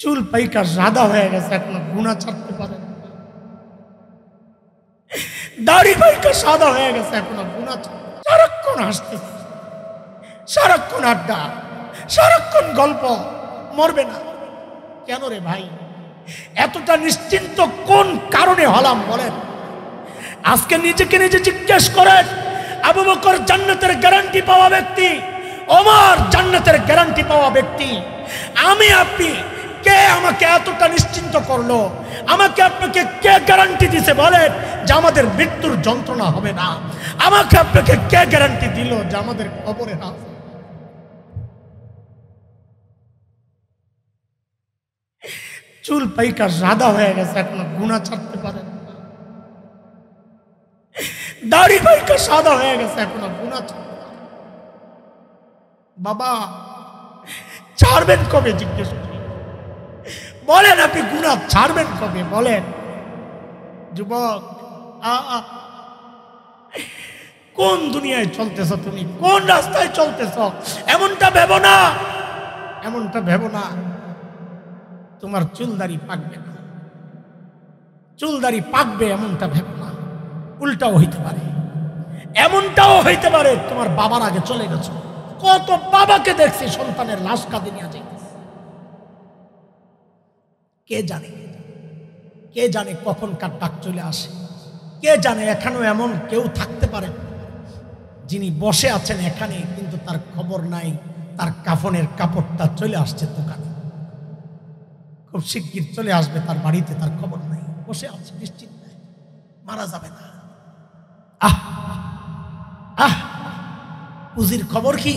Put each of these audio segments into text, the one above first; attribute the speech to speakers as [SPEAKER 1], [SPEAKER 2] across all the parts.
[SPEAKER 1] চুল পাইকা সাদা হয়ে গেছে, এখনো গুনাহ ছাড়তে পারে না। দাড়ি পাইকা সাদা হয়ে গেছে, এখনো গুনাহ ছাড়তে। সারাক্ষণ হাসতেছে, সারাক্ষণ আড্ডা, সারাক্ষণ গল্প, মরবে না কেন রে ভাই? এতটা নিশ্চিন্ত কোন কারণে হলাম বলেন? আজকে নিজেকে নিজে জিজ্ঞেস করেন। আবু বকর জান্নাতের গ্যারান্টি পাওয়া ব্যক্তি, ওমর জান্নাতের গ্যারান্টি পাওয়া ব্যক্তি, আমি আপনি কে আমাকে এতটা নিশ্চিন্ত করলো? আমাকে আপনাকে কে গ্যারান্টি দিছে বলেন যে আমাদের মৃত্যুর যন্ত্রণা হবে না? আমাকে আপনাকে কে গ্যারান্টি দিল যে আমাদের কবরে না? চুল পাইকা সাদা হয়ে গেছে, এখনো গুনাহ ছাড়তে পারে না। দাড়ি পাইকা সাদা হয়ে গেছে, এখনো গুনাহ ছাড়তে পারে না। বাবা ছাড়বেন কবে? জিজ্ঞেস করি, বলেন আপনি গুনাহ ছাড়বেন কবে বলেন? যুবক, কোন দুনিয়ায় চলতেছ তুমি? কোন রাস্তায় চলতেছ? এমনটা ভেবো না, এমনটা ভেবো না তোমার চুলদাড়ি পাকবে না। চুলদাড়ি পাকবে এমনটা ভেবো না। উল্টাও হইতে পারে, এমনটাও হইতে পারে তোমার বাবার আগে চলে গেছো। কত বাবাকে দেখছি সন্তানের লাশ কাঁদে নিয়ে যাইতেছে। কে জানে, কে জানে কখন কার ডাক চলে আসে? কে জানে এখানেও এমন কেউ থাকতে পারে যিনি বসে আছেন এখানে, কিন্তু তার খবর নাই তার কাফনের কাপড়টা চলে আসছে দোকানে, খুব শিগগির চলে আসবে তার বাড়িতে, তার খবর নাই, বসে আছে নিশ্চিত নাই, মারা যাবে না। আহ আহ পুঁজির খবর কি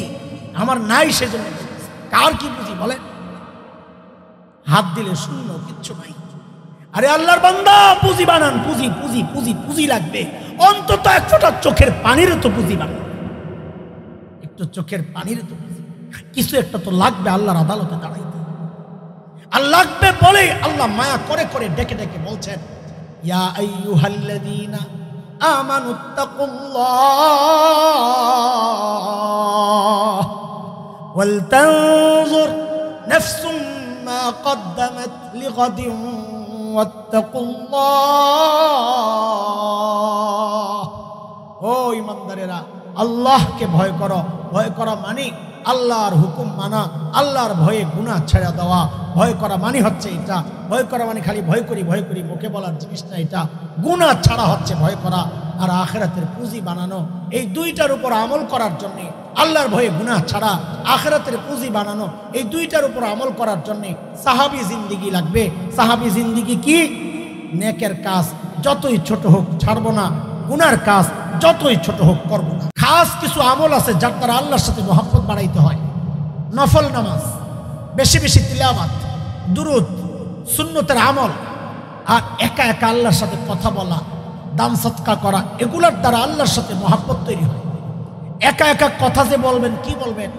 [SPEAKER 1] আমার নাই, সেজন্য কার কি পুঁজি বলে? হাত দিলে শূন্য, কিচ্ছু নাই। আরে আল্লাহর বান্দা, পুঁজি বানান, পুঁজি পুঁজি পুঁজি পুঁজি লাগবে। অন্তত এক ফোঁটা চোখের পানিরও তো পুঁজি বানান, একটু চোখের পানির তো কিছু একটা তো লাগবে আল্লাহর আদালতে দাঁড়াইতে। আর লাগবে বলে আল্লাহ মায়া করে করে ডেকে ডেকে বলছেন, ইয়া আইয়ুহাল্লাযীনা আমানুত্তাকুল্লাহ ওয়াল তানজুর নাফসুম মা কদ্দামাত লিগাদিন ওয়াত্তাকুল্লাহ। ও ঈমানদারেরা, আল্লাহকে ভয় করো। ভয় করা মানে আল্লাহর হুকুম মানা, আল্লাহর ভয়ে গুনাহ ছেড়ে দেওয়া। ভয় করা মানে হচ্ছে এটা। ভয় করা মানে খালি ভয় করি ভয় করি মুখে বলার জিনিস না, এটা গুনাহ ছাড়া হচ্ছে ভয় করা। আর আখিরাতের পুঁজি বানানো, এই দুইটার উপর আমল করার জন্যে, আল্লাহর ভয়ে গুনাহ ছাড়া আখিরাতের পুঁজি বানানো, এই দুইটার উপর আমল করার জন্যে সাহাবী জিন্দিগি লাগবে। সাহাবী জিন্দিগি কি? নেকের কাজ যতই ছোট হোক ছাড়বো না, গুনার কাজ যতই ছোট হোক করবো না। খাস কিছু আমল আছে যার দ্বারা আল্লাহর সাথে মহব্বত বাড়াইতে হয়। নফল নামাজ, বেশি বেশি তিলাওয়াত, দুরুদ, সুন্নতের আমল, আর একা একা আল্লাহর সাথে কথা বলা, দান সদকা করা, এগুলোর দ্বারা আল্লাহর সাথে মহব্বত তৈরি হয়। একা একা কথা যে বলবেন, কি বলবেন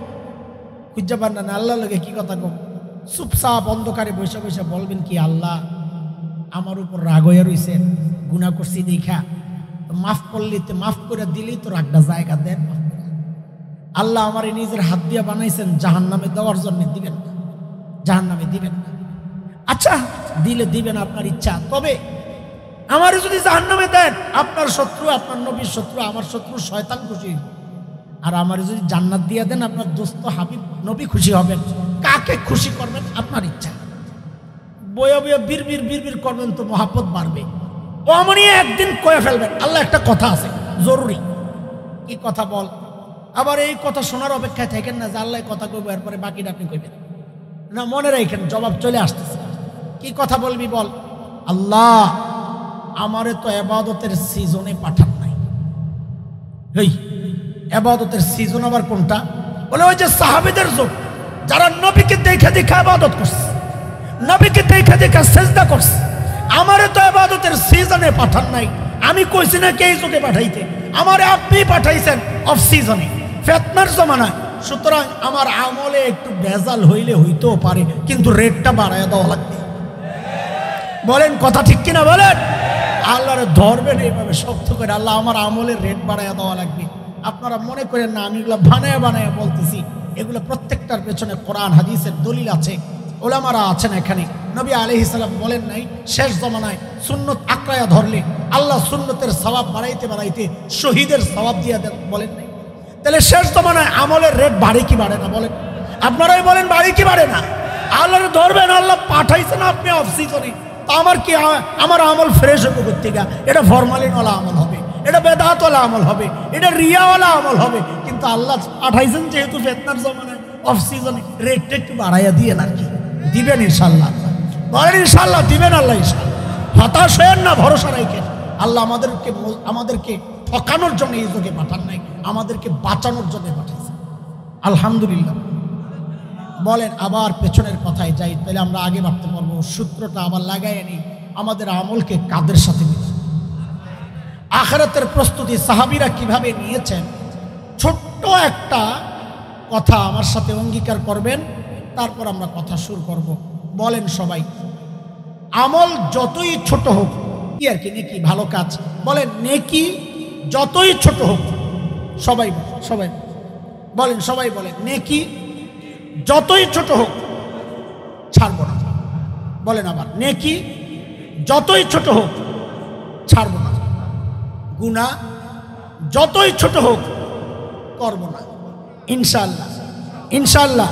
[SPEAKER 1] খুঁজে পান না, আল্লাহ লাগে কি কথা কম, চুপচাপ অন্ধকারে বসে বসে বলবেন কি, আল্লাহ আমার উপর রাগ হয়ে রয়েছেন, গুনাহ করছি দেখা, মাফ করলে তো, মাফ করে দিলেই তো রাগটা জায়গা দেন। আল্লাহ আমার নিজের হাত দিয়ে বানাইছেন, জাহান্নামে দেওয়ার জন্য দিবেন না, জাহান্নামে দিবেন না। আচ্ছা দিলে দিবেন আপনার ইচ্ছা, তবে আমার যদি জাহান্নামে দেন, আপনার শত্রু, আপনার নবীর শত্রু, আমার শত্রু শয়তান খুশি। আর আমার যদি জান্নাত দিয়ে দেন, আপনার দোস্ত হাবিব নবী খুশি হবেন। কাকে খুশি করবেন আপনার ইচ্ছা। বয়ে বয়ে বিড়বিড় বিড়বিড় করবেন তো মহব্বত বাড়বে। অমনি একদিন কয়ে ফেলবেন, আল্লাহ একটা কথা আছে জরুরি। কি কথা বল? আবার এই কথা শোনার অপেক্ষায় থাকেন না যে আল্লাহ কথা কইব এরপরে বাকিটা আপনি কইবেন না, মনে রাখেন জবাব চলে আসতেছে। কি কথা বলবি বল? আল্লাহ আমারে তো ইবাদতের সিজনে পাঠান নাই। এই ইবাদতের সিজন আবার কোনটা? বলে ওই যে সাহাবীদের যুগ, যারা নবীকে দেখে দেখে ইবাদত করছে, নবীকে দেখে দেখে সিজদা করছে। আমারে তো ইবাদতের সিজনে পাঠান নাই। আমি কইছি না কে এই যুগে পাঠাইতে, আমারে আপনি পাঠাইছেন অফ সিজনে, ফিতনার জমানায়। সুতরাং আমার আমলে একটু ভেজাল হইলে হইতেও পারে, কিন্তু রেটটা বাড়ায় দেওয়া লাগবে। বলেন কথা ঠিক কিনা বলেন? আল্লাহরে ধরবেন এইভাবে শক্ত করে, আল্লাহ আমার আমলের রেট বাড়ায় দেওয়া লাগবে। আপনারা মনে করেন না আমি এগুলো বানায় বানায় বলতেছি, এগুলো প্রত্যেকটার পেছনে কোরআন হাদিসের দলিল আছে। ওলামারা আছেন এখানে, নবী আলাইহিস সালাম বলেন নাই শেষ জমানায় সুন্নত আঁকড়ায়া ধরলে আল্লাহ সুন্নতের সওয়াব বাড়াইতে বাড়াইতে শহীদের সওয়াব দিয়ে দেন, বলেন নাই? তাহলে শেষ জমানায় আমলের রেট বাড়ে কি বাড়ে না বলেন? আপনারাই বলেন বাড়ে কি বাড়ে না? আল্লাহর ধরবেন, আল্লাহ পাঠাইছেন আপনি অফ সিজনে, তা আমার কি, আমার আমল ফ্রেশ হবে কোত্থেকে? এটা ফরমালিনওয়ালা আমল হবে, এটা বেদাতওয়ালা আমল হবে, এটা রিয়াওয়ালা আমল হবে। কিন্তু আল্লাহ পাঠাইছেন যেহেতু ফিতনার জমানায় অফ সিজনে, রেটটা একটু বাড়াইয়া দিয়ে আর কি দিবেন ইনশাল্লাহ। বলেন ইনশাল্লাহ দিবেন আল্লাহ ইনশাল্লাহ। হতাশ হয়েন না, ভরসা রাখেন। আল্লাহ আমাদেরকে ঠকানোর জন্য এই যুগে পাঠান নাই, আমাদেরকে বাঁচানোর জন্য পাঠাইছে। আলহামদুলিল্লাহ। বলেন আবার পেছনের কথায় যাই, তাহলে আমরা আগে ভাবতে পারবো। সূত্রটা আবার লাগাইয়ে নিই, আমাদের আমলকে কাদের সাথে মিলে, আখিরাতের প্রস্তুতি সাহাবীরা কিভাবে নিয়েছেন। ছোট্ট একটা কথা আমার সাথে অঙ্গীকার করবেন, তারপর আমরা কথা শুরু করব। বলেন সবাই, আমল যতই ছোট হোক, কি আর কি, নেকি ভালো কাজ, বলেন নেকি যতই ছোট হোক, সবাই বলেন, সবাই বলেন নেকি যতই ছোট হোক ছাড়ব না। বলেন আবার, নেকি যতই ছোট হোক ছাড়ব না, গুনাহ যতই ছোট হোক করব না, ইনশাআল্লাহ। ইনশাআল্লাহ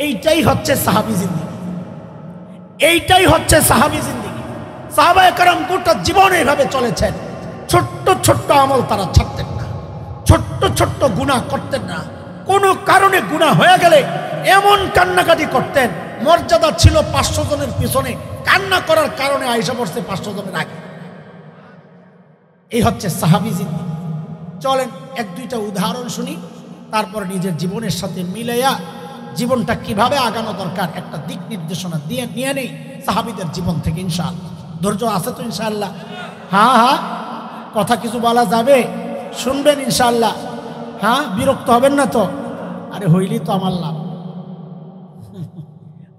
[SPEAKER 1] এইটাই হচ্ছে সাহাবী জিন্দেগি, এইটাই হচ্ছে সাহাবী জিন্দেগি। সাহাবায়ে কেরাম গোটা জীবন এইভাবে চলেছেন। ছোট্ট ছোট্ট আমল তারা ছাড়তেন না, ছোট্ট ছোট্ট গুনাহ করতেন না। কোনো কারণে গুনাহ হয়ে গেলে এমন কান্নাকাটি করতেন, মর্যাদা ছিল 500 জনের পিছনে, কান্না করার কারণে আয়েশা পড়ছে 500 জনের আগে। এই হচ্ছে সাহাবী জিন্দেগি। চলেন এক দুইটা উদাহরণ শুনি, তারপর নিজের জীবনের সাথে মিলাইয়া জীবনটা কিভাবে আগানো দরকার একটা দিক নির্দেশনা নিয়ে নেই সাহাবীদের জীবন থেকে ইনশাআল্লাহ। ধৈর্য আছে তো ইনশাআল্লাহ? হ্যাঁ, কথা কিছু বলা যাবে, শুনবেন ইনশাআল্লাহ। হ্যাঁ, বিরক্ত হবেন না তো? আরে হইলেই তো আমার লাভ,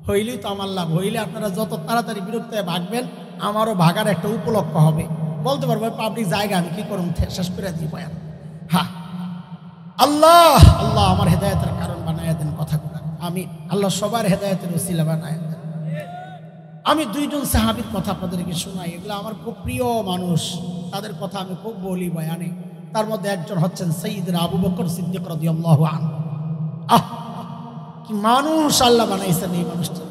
[SPEAKER 1] হইলেই তো আমার লাভ। হইলে আপনারা যত তাড়াতাড়ি বিরক্ত হয়ে ভাগবেন, আমারও ভাগার একটা উপলক্ষ হবে। বলতে পারবো পাবলিক জায়গা, আমি কি করুন, শেষ করে দিব। হ্যাঁ, আল্লাহ আল্লাহ আমার হেদায়েতের কারণ বানায় দেন কথাগুলো, আমি আল্লাহ সবার হেদায়েতের ওসিলা বানায় দেন। আমি দুইজন সাহাবীর কথা আপনাদেরকে শোনাই, এগুলো আমার খুব প্রিয় মানুষ, তাদের কথা আমি খুব বলি বয়ানে। তার মধ্যে একজন হচ্ছেন সাইয়্যিদনা আবু বকর সিদ্দিক রাদিয়াল্লাহু আনহু। কি মানুষ আল্লাহ বানাইছেন এই মানুষটা।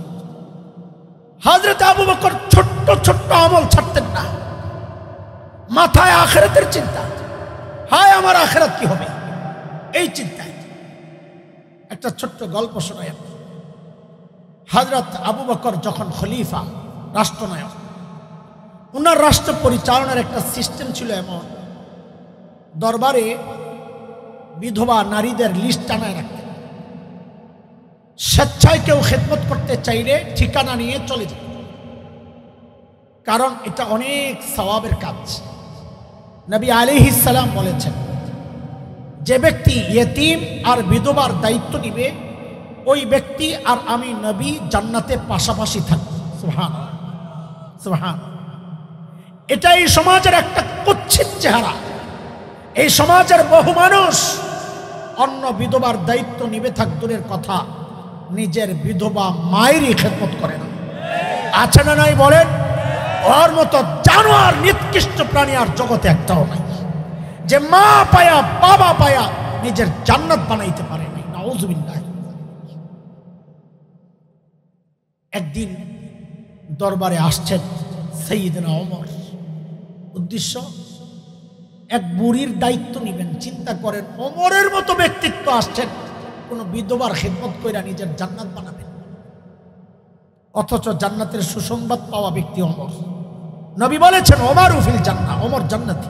[SPEAKER 1] হযরত আবু বকর ছোট্ট ছোট্ট আমল ছাড়তেন না, মাথায় আখিরাতের চিন্তা, হায় আমার আখিরাত কি হবে, এই চিন্তায়। একটা ছোট্ট গল্প শোনাই। হযরত আবু বকর যখন খলিফা, রাষ্ট্রনায়ক, উনার রাষ্ট্র পরিচালনার একটা সিস্টেম ছিল এমন, দরবারে বিধবা নারীদের লিস্ট টানায় রাখতেন। স্বেচ্ছায় কেউ খেদমত করতে চাইলে ঠিকানা নিয়ে চলে যেত, কারণ এটা অনেক সওয়াবের কাজ। নবী আলাইহিস সালাম বলেছেন, যে ব্যক্তি ইয়েতিম আর বিধবার দায়িত্ব নিবে, ওই ব্যক্তি আর আমি নবী জান্নাতে পাশাপাশি থাকব। সুবহানাল্লাহ, সুবহানাল্লাহ। এটা এই সমাজের একটা কুৎসিত চেহারা। এই সমাজের বহু মানুষ অন্য বিধবার দায়িত্ব নিবে থাক দূরের কথা, নিজের বিধবা মায়েরই খেদমত করে না। আছে না নাই বলেন? ওর মতো জানোয়ার নিকৃষ্ট প্রাণী আর জগতে একটাও নাই, যে মা পায়া বাবা পায়া নিজের জান্নাত বানাইতে পারে নাই। নাউযুবিল্লাহ। একদিন দরবারে আসছেন সাইয়্যিদনা ওমর, উদ্দেশ্য এক বুড়ির দায়িত্ব নেবেন। চিন্তা করেন, ওমরের মতো ব্যক্তিত্ব আসছেন, কোন বিধবার খেদমত কইরা নিজের জান্নাত বানাবেন, অথচ জান্নাতের সুসংবাদ পাওয়া ব্যক্তি ওমর। নবী বলেছেন ওমরু ফিল জান্নাহ, ওমর জান্নাতি।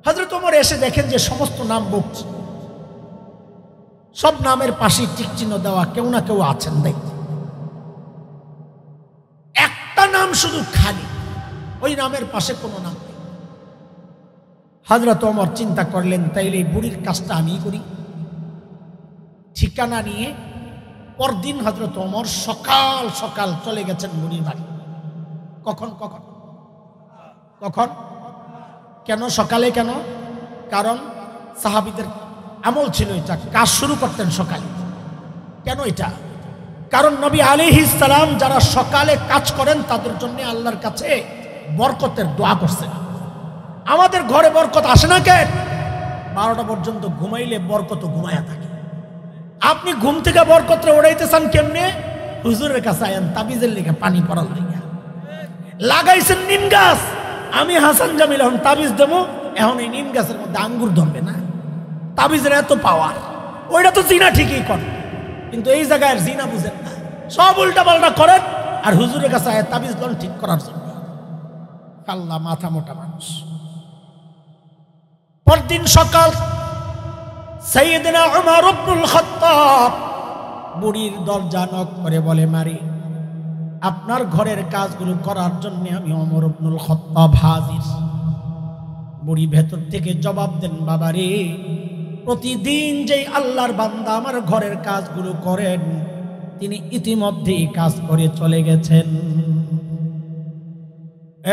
[SPEAKER 1] হযরত ওমর এসে দেখেন যে সমস্ত নাম বুক, সব নামের পাশে টিক চিহ্ন দেওয়া, কেউ না কেউ আছেন দেখতে। একটা নাম শুধু খালি, ওই নামের পাশে কোনো নাম নেই। হযরত ওমর চিন্তা করলেন, তাইলে এই বুড়ির কাজটা আমিই করি। ঠিকানা নিয়ে পরদিন হযরত ওমর সকাল সকাল চলে গেছেন বুড়ির বাড়ি। কখন কখন কখন কেন সকালে? কেন? কারণ সাহাবীদের আমল ছিল এটা, কাজ শুরু করতেন সকালে। কেন এটা? কারণ নবী আলাইহিস সালাম যারা সকালে কাজ করেন তাদের জন্য আল্লাহর কাছে বরকতের দোয়া করছেন। আমাদের ঘরে বরকত আসে না কেন? 12টা পর্যন্ত ঘুমাইলে বরকত ঘুমায়া থাকে। আপনি ঘুম থেকে বরকতরে উড়াইতে চান কেমনে? হুজুরের কাছে আয়েন, তাবিজের লেগে পানি পড়ার লেগে। লাগাইছেন নিম গাছ, আমি হাসান জামিল এখন তাবিজ দেবো, এখন এই নিম গাছের মধ্যে আঙ্গুর ধরবে না। তাবিজের এত পাওয়ার, ওইটা তো জিনা ঠিকই করে, কিন্তু এই জায়গায় জিনা বুঝেন না, সব উল্টা পাল্টা করেন। আর হুজুরের কাছে আয় তাবিজ লন ঠিক করার জন্য। আল্লাহ মাথা মোটা মানুষ। পরদিন সকাল সাইয়েদনা উমর ইবনুল খাত্তাব বুড়ির দরজা নক করে বলে, মারি, আপনার ঘরের কাজগুলো করার জন্য আমি উমর ইবনুল খাত্তাব হাজির। বুড়ি ভেতর থেকে জবাব দেন, বাবা রে, প্রতিদিন যেই আল্লাহর বান্দা আমার ঘরের কাজগুলো করেন তিনি ইতিমধ্যেই কাজ করে চলে গেছেন।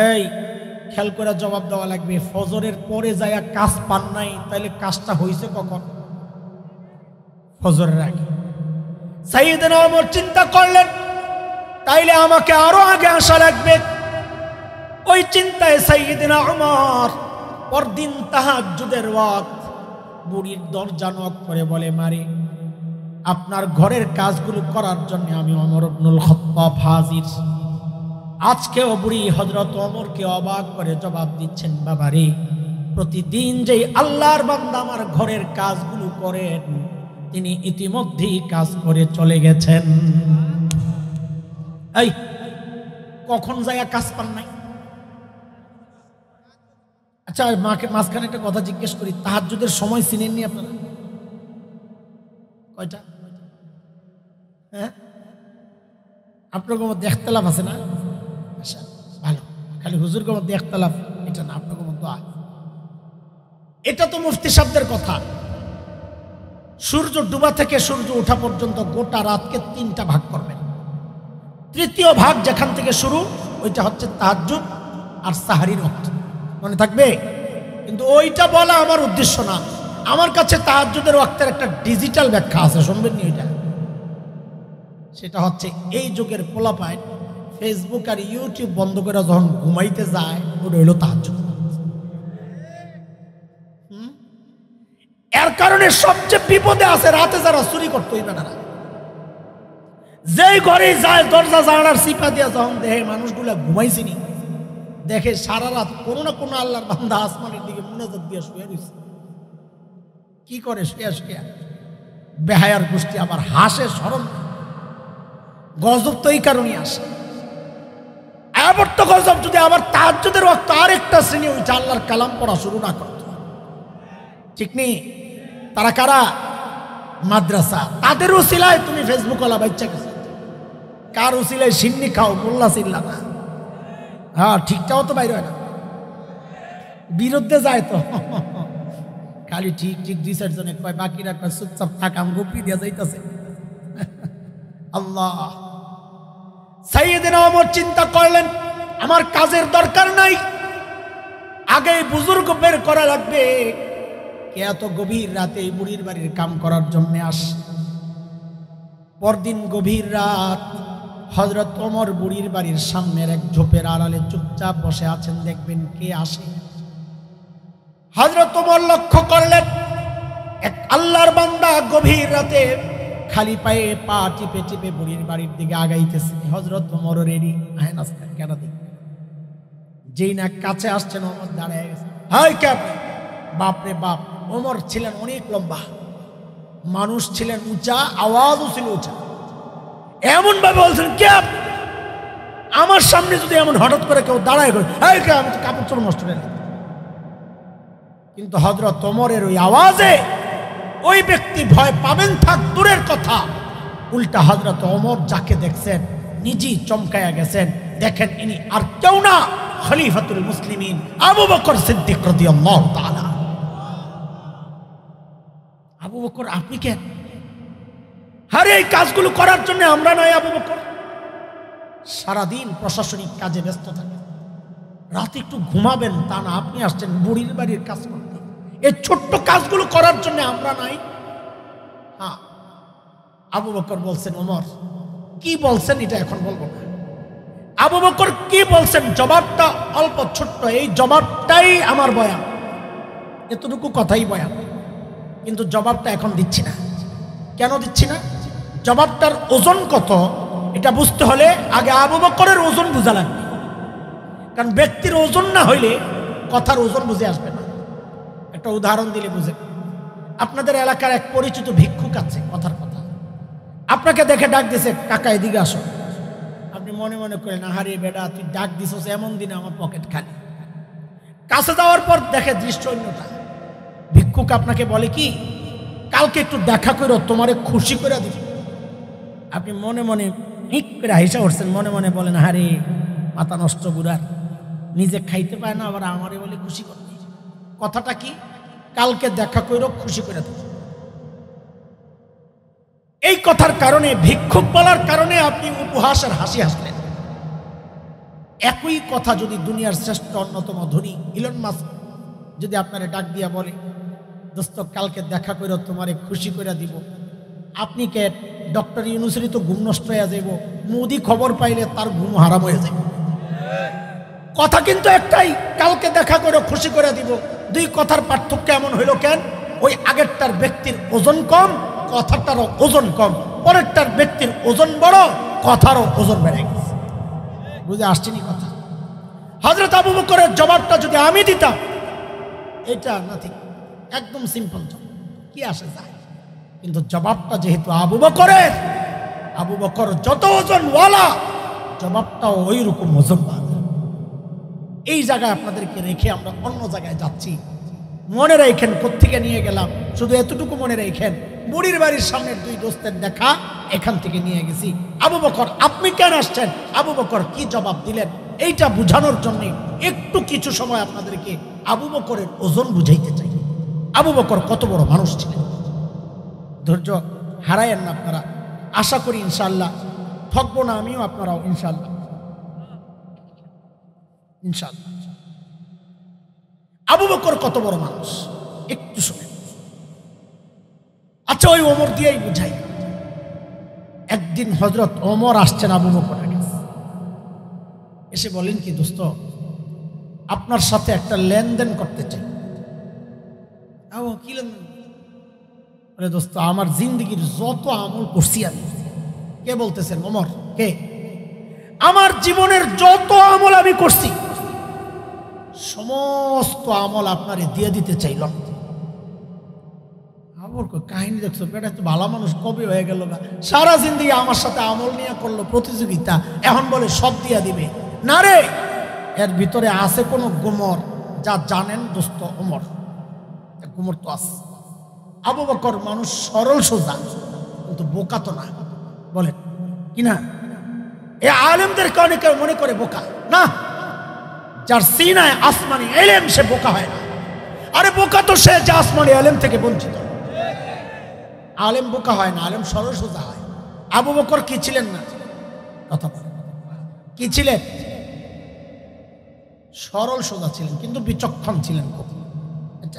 [SPEAKER 1] এই খেয়াল করে জবাব দেওয়া লাগবে। ফজরের পরে যায় কাজ পান নাই, তাইলে কাজটা হয়েছে কখন? ফজরের আগে। সাইয়েদনা ওমর চিন্তা করলেন, তাইলে আমাকে আরো আগে আসা লাগবে। ওই চিন্তায় সাইয়েদনা ওমর পরদিন তাহাজ্জুদের ওয়াক্ত বুড়ির দরজা নক করে বলে, মারি, আপনার ঘরের কাজগুলো করার জন্য আমি ওমর ইবনুল খাত্তাব হাজির। আজকেও বুড়ি হযরত ওমরকে অবাক করে জবাব দিচ্ছেন, বাবা রে, প্রতিদিন যেই আল্লাহর বান্দা আমার ঘরের কাজগুলো করেন তিনি ইতিমধ্যেই কাজ করে চলে গেছেন। এই কখন যায় কাজ পান নাই? আচ্ছা, মাকে মাঝখানে একটা কথা জিজ্ঞেস করি, তাহাজ্জুদের সময় চিনেননি আপনারা? কয়টা? হ্যাঁ, আপনার মধ্যে একতলাফ আছে না? আচ্ছা, ভালো। খালি হুজুরকে মধ্যে একতলাফ এটা না, আপনার মধ্যে এটা তো মুফতি সাহেবদের কথা। সূর্য ডুবা থেকে সূর্য ওঠা পর্যন্ত গোটা রাতকে 3টা ভাগ করবেন। তৃতীয় ভাগ যেখান থেকে শুরু ওইটা হচ্ছে তাহাজ্জুদ আর সাহারির ওয়াক্ত, মনে থাকবে? কিন্তু ওইটা বলা আমার উদ্দেশ্য না। আমার কাছে তাহাজ্জুদের ওয়াক্তের একটা ডিজিটাল ব্যাখ্যা আছে, শুনবেন নি? ওইটা সেটা হচ্ছে এই যুগের পোলাপাইন ফেসবুক আর ইউটিউব বন্ধ করে যখন ঘুমাইতে যায়, ওটা হইল তাহাজ্জুদ। এর কারণে সবচেয়ে বিপদে আছে রাতে যারা চুরি করতো, না যেই ঘরে যায় দরজা জানালার সিপা দিয়া যখন দেখে মানুষগুলা ঘুমাইছিনি, দেখে সারা রাত কোনো না কোনো আল্লাহর বান্দা আসমানের দিকে মুনাজাত দিয়ে শুয়ে রয়েছে। কি করে? শুয়া শুয়া বেহায়ার গোষ্ঠী আবার হাসে, শরম। গজব তো এই কারণেই আসে। আবার তো গজব যদি আবার তাহাজ্জুদের ওয়াক্ত আরেকটা শ্রেণী ওই আল্লাহর কালাম পড়া শুরু না করত। ঠিক নেই? তারা কারা? মাদ্রাসা। তাদের উসিলায় তুমি ফেসবুক ওয়ালা বাচ্চা গেছে। কার উসিলায় সিন্নি খাও, মোল্লা চিল্লা না। হ্যাঁ, ঠিকটাও তো বাইরে হয় না, বিরুদ্ধে যায় তো। খালি ঠিক ঠিক 2-4 জনে কয়, বাকিরা কয় চুপচাপ থাক, আম গোপি দিয়া যাইতেছে। আল্লাহ। সাইয়েদনা ওমর চিন্তা করলেন, আমার কাজের দরকার নাই, আগে বুজুর্গ বের করা লাগবে। কে এত গভীর রাতে এই বুড়ির বাড়ির কাম করার জন্য আস? পরদিন গভীর রাত হযরত ওমর বুড়ির বাড়ির সামনের এক ঝোপের আড়ালে চুপচাপ বসে আছেন, দেখবেন কে আসে। হযরত ওমর লক্ষ্য করলেন এক আল্লাহর বান্দা গভীর রাতে খালি পায়ে পা টিপে টিপে বুড়ির বাড়ির দিকে আগাইতেছে। হযরত ওমর রেডি, আহেন আসতেন কেন দিন। যেই না কাছে আসছেন ওমর দাঁড়ায় গেছে। হাই ক্যাপ! বাপরে বাপ! ওমর ছিলেন অনেক লম্বা, মানুষ ছিলেন উঁচা, আওয়াজও ছিল উঁচা। এমন ভাবে বলছেন, কে আপনি? আমার সামনে যদি এমন হঠাৎ করে কেউ দাঁড়ায় করে, এই কে? আমি তো কাপড় চোপড় নষ্ট করে। কিন্তু হযরত ওমরের ওই আওয়াজে ওই ব্যক্তি ভয় পাবেন থাক দূরের কথা, উল্টা হযরত ওমর যাকে দেখছেন নিজেই চমকায়া গেছেন। দেখেন, ইনি আর কেউ না, খলিফাতুল মুসলিমিন আবু বকর সিদ্দিক রাদিয়াল্লাহু তাআলা। আবু বকর, আপনি কেন? আরে এই কাজগুলো করার জন্য আমরা নয়। আবু বকর সারাদিন প্রশাসনিক কাজে ব্যস্ত থাকে, রাতে একটু ঘুমাবেন তা না, আপনি আসছেন বুড়ির বাড়ির কাজ করতে। এই ছোট্ট কাজগুলো করার জন্য আমরা নাই। হ্যাঁ, আবু বকর বলছেন, ওমর কি বলছেন এটা এখন বলবো না। আবু বকর কি বলছেন জবাবটা অল্প ছোট্ট, এই জবাবটাই আমার বয়ান, এতটুকু কথাই বয়ান, কিন্তু জবাবটা এখন দিচ্ছি না। কেন দিচ্ছি না? জবাবটার ওজন কত এটা বুঝতে হলে আগে আবু বকরের ওজন বোঝা লাগবে, কারণ ব্যক্তির ওজন না হইলে কথার ওজন বুঝে আসবে না। একটা উদাহরণ দিলে বুঝে, আপনাদের এলাকার এক পরিচিত ভিক্ষুক আছে, কথার কথা, আপনাকে দেখে ডাক দিছে, কাকা এদিকে আসো। আপনি মনে মনে করেন, আহারে বেটা তুই ডাক দিছস এমন দিনে আমার পকেট খালি। কাছে যাওয়ার পর দেখে দৃশ্য অন্যটা। ভিক্ষুক আপনাকে বলে কি, কালকে একটু দেখা করো, তোমারে খুশি করে দিব। আপনি মনে মনে হিক করে হাসা উঠছেন, মনে মনে বলেন, আহারে মাথা নষ্ট বুড়ার, নিজে খাইতে পায় না আবার আমারে বলে খুশি করতে। কথাটা কি? কালকে দেখা করো, খুশি করে দিব। এই কথার কারণে, ভিক্ষুক বলার কারণে আপনি উপহাস আর হাসি হাসলেন। একই কথা যদি দুনিয়ার শ্রেষ্ঠ অন্যতম ধনী ইলন মাস্ক যদি আপনারে ডাক দিয়া বলে, দোস্ত কালকে দেখা করো, তোমারে খুশি করে দিব, আপনি কে ডক্টর ইউনুসেরই তো ঘুম নষ্ট হয়ে যাইব, মোদি খবর পাইলে তার ঘুম হারাম হয়ে যাবে। কথা কিন্তু একটাই, কালকে দেখা করো, খুশি করে দিব। দুই কথার পার্থক্য এমন হইল কেন? ওই আগেরটার ব্যক্তির ওজন কম, কথাটারও ওজন কম। পরেরটার ব্যক্তির ওজন বড়, কথারও ওজন বেড়ে গেছে। বুঝে আসছেনি কথা? হযরত আবু বকরের জবাবটা যদি আমি দিতাম, এটা নাথিং, একদম সিম্পল, কি আসে যায়। কিন্তু জবাবটা যেহেতু আবু বকরের, আবু বকর যত ওজনওয়ালা, জবাবটাও ওই রকম ওজনওয়ালা। এই জায়গায় আপনাদেরকে রেখে আমরা অন্য জায়গায় যাচ্ছি। মনে রেখেন কোত্থেকে নিয়ে গেলাম, শুধু এতটুকু মনে রেখেন, বুড়ির বাড়ির সামনের দুই দোস্তের দেখা, এখান থেকে নিয়ে গেছি। আবু বকর আপনি কেন আসছেন, আবু বকর কি জবাব দিলেন, এইটা বুঝানোর জন্য একটু কিছু সময় আপনাদেরকে আবু বকরের ওজন বুঝাইতে চাই। আবু বকর কত বড় মানুষ ছিলেন, ধৈর্য হারায়েন না আপনারা। আশা করি ইনশাআল্লাহ ঠকবো না, আমিও আপনারাও ইনশাআল্লাহ। ইনশাআল্লাহ আবু বকর কত বড় মানুষ একটু শুনেন। আচ্ছা ওই ওমর দিয়েই বুঝাই। একদিন হযরত ওমর আসছেন আবু বকরের কাছে, এসে বলেন কি, দোস্ত আপনার সাথে একটা লেনদেন করতে চাই। কি লেনদেন? বলে, দোস্ত আমার জিন্দগির যত আমল করছি আমি। কে বলতেছেন? ওমর। কে? আমার জীবনের যত আমল আমি করছি, সমস্ত আমল আপনারে দিয়ে দিতে চাইলাম। আমার কাহিনী দেখছো, বেটা তো ভালো মানুষ কবে হয়ে গেল না, সারা জিন্দগি আমার সাথে আমল নিয়ে করলো প্রতিযোগিতা, এখন বলে সব দিয়া দিবে। না রে, এর ভিতরে আছে কোনো গুমর, যা জানেন দোস্ত ওমর, গুমর তো আছে। আবু বকর মানুষ সরল সোজা, কিন্তু বোকা তো না, বলেন কি না? এ আলেমদেরকে অনেকে মনে করে বোকা, না, যার সিনায় আসমানি এলেম সে বোকা হয় না। আরে বোকা তো সে যে আসমানি এলেম থেকে বঞ্চিত। আলেম বোকা হয় না, আলেম সরল সোজা হয়। আবু বকর কি ছিলেন না? কথা বলেন, কি ছিলেন? সরল সোজা ছিলেন, কিন্তু বিচক্ষণ ছিলেন খুব।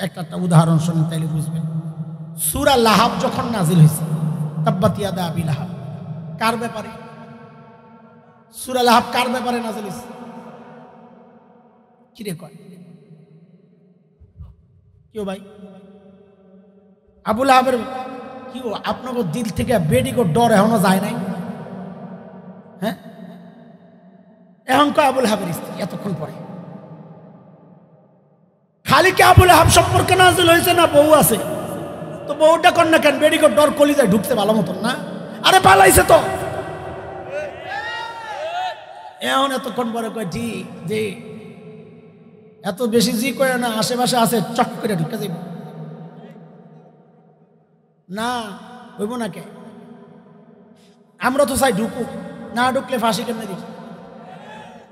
[SPEAKER 1] একটা উদাহরণ শুনেন তাইলে বুঝবেন। সূরা লাহাব যখন নাজিল হয়েছে, তাব্বাত ইয়াদা আবি লাহাব, কার ব্যাপারে? সূরা লাহাব কার ব্যাপারে নাজিল হয়েছে? কি রে কয় কেউ ভাই? আবু লাহাবের কি আপনাকে দিল থেকে বেডিগো ডর এখনো যায় নাই? হ্যাঁ, এখন কয় আবু লাহাবের স্ত্রী এতক্ষণ পরে। খালি কি আবু লাহাব সম্পর্কে নাজিল হয়েছে না বউ আছে? তো বউটা কর না কেন? বেডিগো ডর কলিজায় ঢুকছে ভালো মতন না? আরে পালাইছে তো। এখন এতক্ষণ পরে কয় জি জি, এত বেশি জি কয় না, আশেপাশে আছে চট করে ঢুকে যাইব না, হইব না। কে আমরা তো চাই ঢুকুক, না ঢুকলে ফাঁসি কেমনে দিব?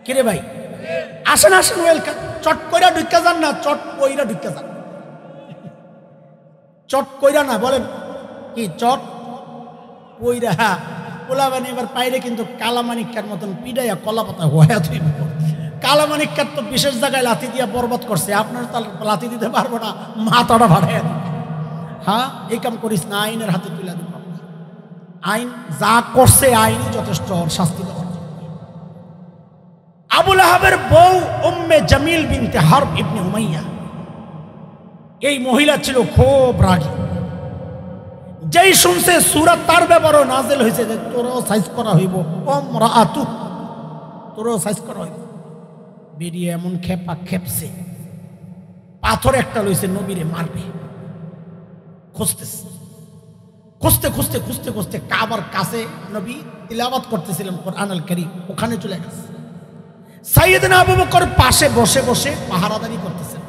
[SPEAKER 1] কিরে ভাই, আসেন আসেন, ওয়েলকাম। চট কইরা ঢুকা যান না, চট কইরা ঢুকা যান। চট কইরা না, বলেন কি? চট কইরা। পোলাবানি এবার পাইরে কিন্তু কালামানিকার মতন পিডাইয়া কলা পাতা হয়ে থইব। কালামানিকার তো বিশেষ জায়গায় লাথি দিয়া বরবাদ করছে, আপনার তো লাথি দিতে পারবো না, মাথাটা ভাড়াইয়া দিবে। হ্যাঁ, এই কাম করিস না, আইনের হাতে তুলে দিব। আইন যা করছে আইনই যথেষ্ট, শাস্তি দেওয়ার জন্য। আবু লাহাবের বউ উম্মে জামিল বিনতে হারব ইবনে উমাইয়া, এই মহিলা ছিল খুব রাগী। যেই শুনছে সূরা তার ব্যাপারেও নাযিল হয়েছে যে তোরও সাইজ করা হইব, ওমরাআতু, তোরও সাইজ করা হইব, বেরিয়ে এমন খেপা খেপছে, পাথর একটা লইছে নবীরে মারবে, খুঁজতেছে, খুঁজতে খুঁজতে খুঁজতে খুঁজতে কাবার কাছে নবী তিলাওয়াত করতেছিলেন কোরআনুল কারীম, ওখানে চলে গেছে। সাইয়েদনা আবু বকর পাশে বসে বসে পাহারাদারি করতেছেন।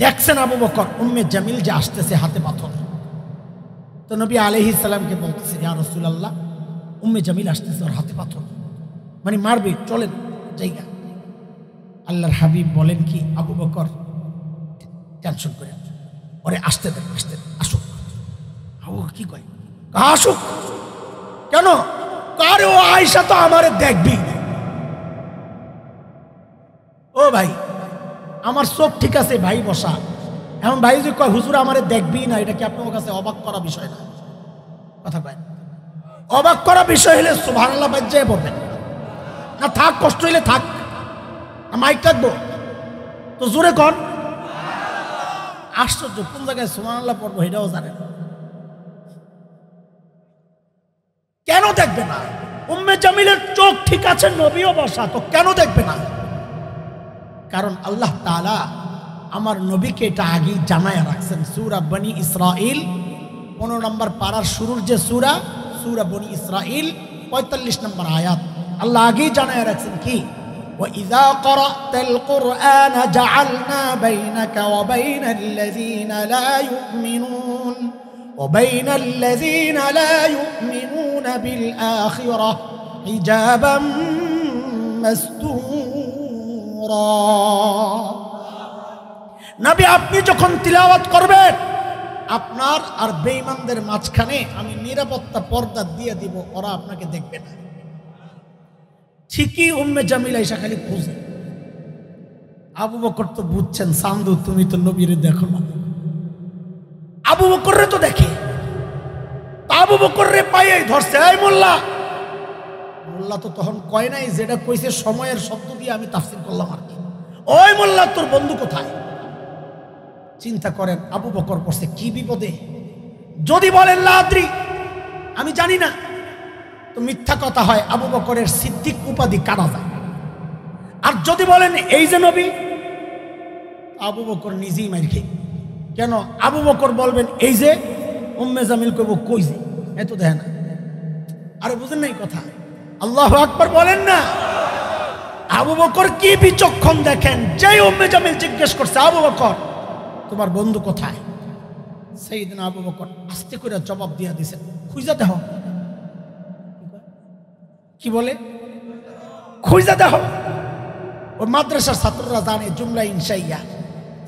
[SPEAKER 1] দেখছেন আবু বকর উম্মে জামিল যে আসতেছে হাতে পাথর, তো নবী আলাইহিস সালামকে বলতেছে, ইয়া রাসূলুল্লাহ, উম্মে জামিল আসতেছে, ওর হাতে পাথর, মানে মারবে, চলেন জায়গা। আল্লাহর হাবিব বলেন কি, আবু বকর টেনশন করে ওরে আসতে দেন, আসতে দেন, আসুক। আবু বকর কি কয়, আসুক কেন? কারে ও আয়েশা তো আমারে দেখবি। ও ভাই, আমার চোখ ঠিক আছে, ভাই বসা। এখন ভাই যে কয় হুজুর আমারে দেখবি না, এটা কি আপনার কাছে অবাক করা বিষয় না? কথা কয়, অবাক করা বিষয় হলে সুবহানাল্লাহ বাজ্জায় বলবেন না, থাক, কষ্ট হইলে থাক, মাইক থাকবো তো জোরে কর। আশ্চর্য, কোন জায়গায় সুবহানাল্লাহ পড়বো এটাও জানেন। কেন দেখবে না? উম্মে জামিলের চোখ ঠিক আছে, নবীও বসা, তো কেন দেখবে না? কারণ আল্লাহ তাআলা আমার নবীকে এটা আগেই জানায় রাখছেন। সূরা বনি ইসরাইল 15 নম্বর পারার শুরুর যে সূরা, সূরা বনি ইসরাইল 45 নম্বর আয়াত, আল্লাহ আগেই জানায় রাখছেন কি, وَإِذَا قَرَأْتَ الْقُرْآنَ جَعَلْنَا بَيْنَكَ وَبَيْنَ الَّذِينَ لَا يُؤْمِنُونَ بِالْآخِرَةِ حِجَابًا مَسْتُورًا। নবী আপনি যখন তিলাওয়াত করবেন, আপনার আর বেঈমানদের মাঝখানে আমি নিরাপত্তা পর্দা দিয়ে দিব, ওরা আপনাকে দেখবে না। ঠিকই উম্মে জামিল আয়েশা খালি খুঁজে। আবু বকর তো বুঝছেন, সান্দু তুমি তো নবীরে দেখো না, আবু বকররে তো দেখে। আবু বকররে পাইয়ে ধরছে, এই মোল্লা। মোল্লা তো তখন কয় নাই, যেটা কইছে সময়ের শব্দ দিয়ে আমি তাফসীর করলাম আর কি। ওই মোল্লা, তোর বন্ধু কোথায়? চিন্তা করেন আবু বকর পড়ছে কি বিপদে। যদি বলেন লা আদ্রি, আমি জানি না, তো মিথ্যা কথা হয়, আবু বকরের সিদ্দিক উপাধি কাটা যায়। আর যদি বলেন এই যে নবী, আবু বকর নিজেই মার খেয়ে। কেন? আবু বকর বলবেন এই যে, উম্মে জামিল কইব কই যে, এত দেখে না। আরে বুঝেন নাই কথা? আল্লাহু আকবার বলেন না। আবু বকর কি বিচক্ষণ দেখেন, যেই উম্মে জামিল জিজ্ঞেস করছে, আবু বকর তোমার বন্ধু কোথায়? সাইয়েদনা আবু বকর আস্তে করে জবাব দিয়া দিয়েছেন, খুঁজা দেহ। কি বলে? খুঁজা দেহ। ওই মাদ্রাসার ছাত্ররা জানে জুমলা ইনশাইয়া,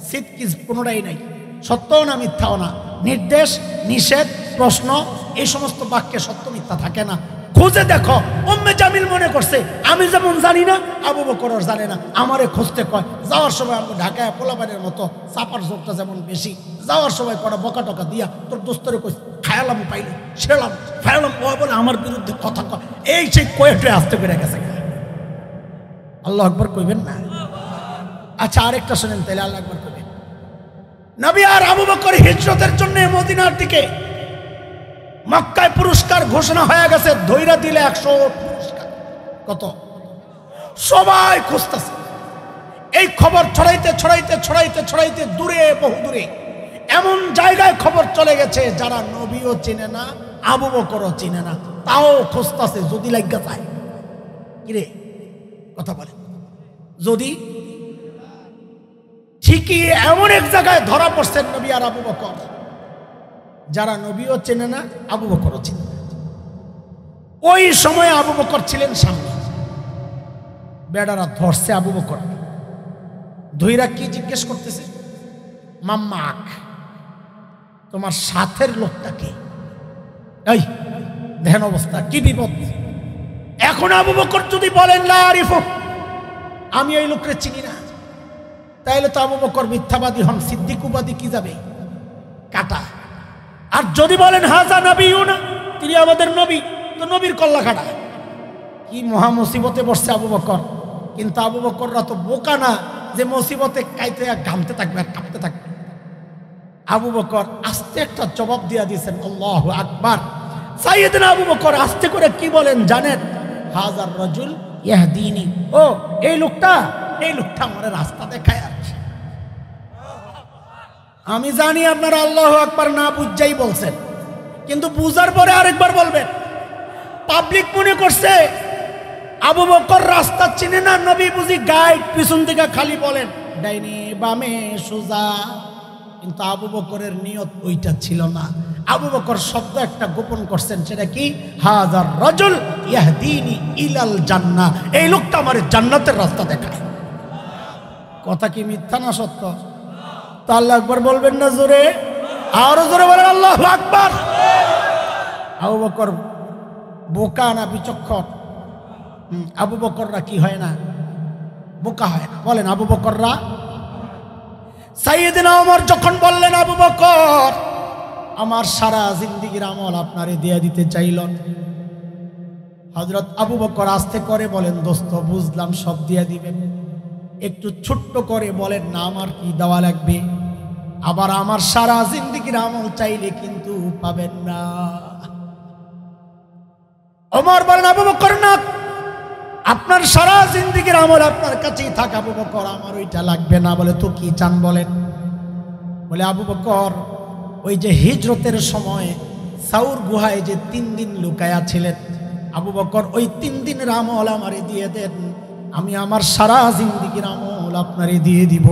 [SPEAKER 1] সিদকি কোনোটাই নাই, সত্যও না মিথ্যাও না, নির্দেশ নিষেধ প্রশ্ন এই সমস্ত বাক্যে সত্য মিথ্যা থাকে না। খুঁজে দেখো। উম্মে জামিল মনে করছে আমি যেমন জানি না, আবু বকর জানে না, আমারে খুঁজতে কয়। যাওয়ার সময় আমি ঢাকায় পোলাপানের মতো চাপার ঝোঁকটা যেমন বেশি, যাওয়ার সময় কটা বকা টকা দিয়া তোর দোস্তরে কই খায়ালাম পাইলে সেলাম ফায়ালাম, ও বলে আমার বিরুদ্ধে কথা কয়, এই সেই কয়েকটা আসতে পেরে গেছে। আল্লাহ আকবার কইবেন না? আচ্ছা আরেকটা শোনেন তাহলে, আল্লাহ আকবার কইবেন। নবী আর আবু বকর হিজরতের জন্য মদিনার দিকে, মক্কায় পুরস্কার ঘোষণা হয়ে গেছে, ধৈরা দিলে 100 পুরস্কার। কত? সবাই খুঁজতেছে। এই খবর ছড়াইতে ছড়াইতে ছড়াইতে ছড়াইতে দূরে, বহু দূরে এমন জায়গায় খবর চলে গেছে যারা নবীও চিনে না, আবু বকরও চিনে না, তাও খুঁজতেছে যদি লাগা যায়। কিরে কথা বলে, যদি ঠিকই এমন এক জায়গায় ধরা পড়ছেন নবী আর আবু বকর, যারা নবীও চেনে না, আবু বকরও চেনে না। ওই সময় আবু বকর ছিলেন সামনে, বেড়ারা ধরছে আবু বকর, ধৈরা কি জিজ্ঞেস করতেছে, মাম্মা আখ, তোমার সাথের লোকটাকে। এই দেখেন অবস্থা, কি বিপদ। এখন আবু বকর যদি বলেন লা আরিফু, আমি এই লোককে চিনি না, তাইলে তো আবু বকর মিথ্যাবাদী হন, সিদ্দিক উপাধি কি যাবে কাটা। আর যদি বলেন হাজা নবিয়ুনা, তিনি আমাদের নবী, তো নবীর কল্লা কাটা। কি মহা মুসিবতে বসছে আবু বকর, কিন্তু আবু বকররা তো বোকা না যে মুসিবতে কাইতে ঘামতে থাকবে আর কাঁপতে থাকবে। আবু বকর আস্তে একটা জবাব দিয়া দিয়েছেন, আল্লাহু আকবার। সাইয়েদনা আবু বকর আস্তে করে কি বলেন জানেন? হাজার রাজুল ইয়াহদিনি, ও এই লোকটা আমার রাস্তা দেখায় আর কি। আমি জানি আপনারা আল্লাহু আকবার না বুঝাই বলছেন, কিন্তু বুঝার পরে আরেকবার বলবেন। পাবলিক মনে করছে আবু বকর রাস্তা চিনে না, নবী বুঝি গাইড, পিছন থেকে খালি বলেন ডাইনে বামে সোজা। কিন্তু আবু বকরের নিয়ত ওইটা ছিল না। আবু বকর শব্দ একটা গোপন করছেন, সেটা কি? হাজার রাজুল ইয়াহদিনি ইলাল জান্নাহ, এই লোকটা আমার জান্নাতের রাস্তা দেখায়। কথা কি মিথ্যা না সত্য? তো আল্লাহ আকবার বলবেন না জোরে? আরো জোরে বলেন আল্লাহু আকবার। আবু বকর বোকা না বিচক্ষণ? আবু বকররা কি হয় না? বোকা হয় না। বলেন আবু বকররা। সাইয়েদনা ওমর যখন বললেন, আবু বকর আমার সারা জিন্দেগির আমল আপনারে দিয়ে দিতে চাইলেন, হযরত আবু বকর আস্তে করে বলেন, দোস্ত বুঝলাম সব দিয়ে দিবেন, একটু ছোট্ট করে বলেন না আমার কি দেওয়া লাগবে। আবার আমার সারা জিন্দেগির আমল চাইলে কিন্তু পাবেন না। ওমর বলেন, আবু বকর না, আপনার সারা জিন্দেগির আমল আপনার কাছেই থাক। আবু বকর আমার ওইটা লাগবে না। বলে তো কি চান বলেন? বলে আবু বকর ওই যে হিজরতের সময় সাউর গুহায় যে 3 দিন লুকায়া ছিলেন, আবু বকর ওই 3 দিনের আমল আমারে দিয়ে দেন, আমি আমার সারা জিন্দেগির আমল আপনারে দিয়ে দিব।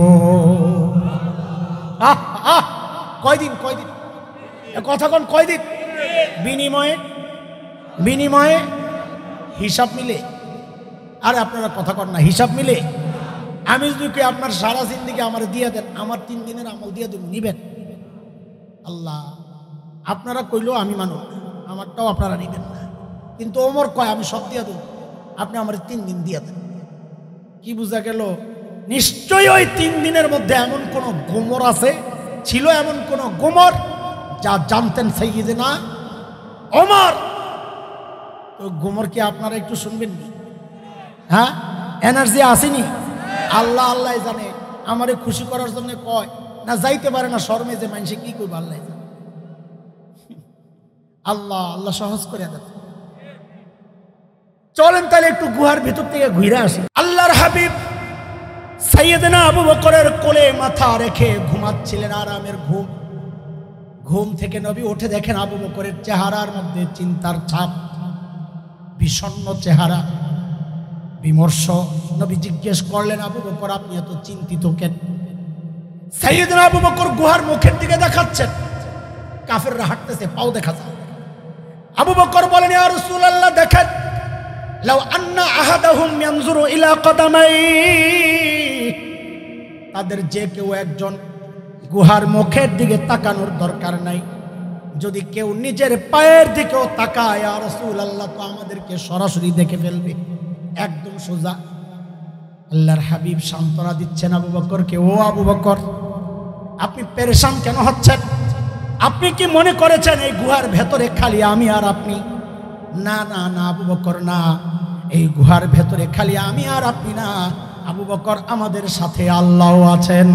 [SPEAKER 1] কয়দিন কথা কোন কয়দিন? বিনিময়ে হিসাব মিলে। আরে আপনারা কথা কন না, হিসাব মিলে। আমি যদি আপনার সারা জিন্দেগি আমার দিয়ে দেন, আমার 3 দিনের আমল দিয়ে দেন, নিবেন? আল্লাহ আপনারা কইলেও আমি মানো, আমারটাও আপনারা নিবেন না। কিন্তু ওমর কয় আমি সব দিয়ে দেব, আপনি আমার 3 দিন দিয়ে দেন। কি বুঝা গেল? নিশ্চয়ই ওই 3 দিনের মধ্যে এমন কোন গোমর আছে, ছিল এমন কোন গোমর যা জানতেন সাইয়েদনা ওমর। তো গোমর কি আপনারা একটু শুনবেন? হ্যাঁ, এনার্জি আসেনি? আল্লাহ আল্লাহ জানে। আমারে খুশি করার জন্য কয় না, যাইতে পারে না শর্মে, যে মানুষে কি করবে আল্লাহ জানে। আল্লাহ সহজ করে দেন। চলেন তাহলে একটু গুহার ভিতর থেকে ঘুরে আসি। আল্লাহর হাবিব সাইয়েদনা আবু বকরের কোলে মাথা রেখে ঘুমাচ্ছিলেন, আরামের ঘুম। ঘুম থেকে নবী উঠে দেখেন আবু বকরের চেহারার মধ্যে চিন্তার ছাপ, বিষণ্ণ চেহারা, বিমর্ষ। নবী জিজ্ঞেস করলেন, আবু বকর আপনি এত চিন্তিত কেন? সাইয়েদনা আবু বকর গুহার মুখের দিকে দেখাচ্ছেন, কাফেররা হাঁটতেছে, পাও দেখা যায়। আবু বকর বলেন, ইয়া রাসূলুল্লাহ দেখেন, লাউ আন্না আহাদাহুম ইয়ানজুরু ইলা কদামাই, তাদের যে কেউ একজন গুহার মুখের দিকে তাকানোর দরকার নাই, যদি কেউ নিজের পায়ের দিকেও তাকায় ইয়া রাসূলুল্লাহ তো আমাদেরকে সরাসরি দেখে ফেলবে, একদম সোজা। আল্লাহর হাবিব সান্ত্বনা দিচ্ছেন আবু বকরকে, ও আবু বকর আপনি পেরেশান কেন হচ্ছেন? আপনি কি মনে করেছেন এই গুহার ভেতরে খালি আমি আর আপনি? না না না আবু বকর না, এই গুহার ভেতরে খালি আমি আর আপনি না আবু বকর, আমাদের সাথে আল্লাহও আছেন।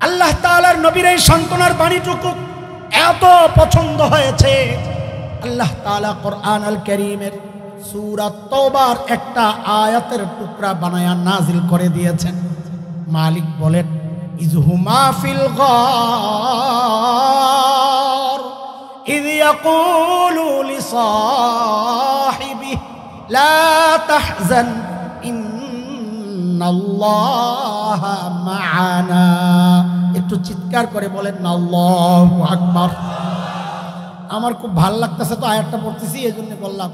[SPEAKER 1] আল্লাহ তাআলার নবীর এই সান্ত্বনার বাণীটুকু এত পছন্দ হয়েছে, আল্লাহ তাআলা কোরআন আল কারীমের সূরা তওবার একটা আয়াতের টুকরা বানায়া নাজিল করে দিয়েছেন। মালিক বলেন, ইযহুমা ফিল গার ইয ইয়াকুলু লিসাহিবিহি লা তাহজান ইন্নাল্লাহা মা'ানা। একটু চিৎকার করে বলেন না আল্লাহু আকবার। আমার খুব ভালো লাগতেছে তো আয়াতটা পড়তেছি, এই জন্য বললাম।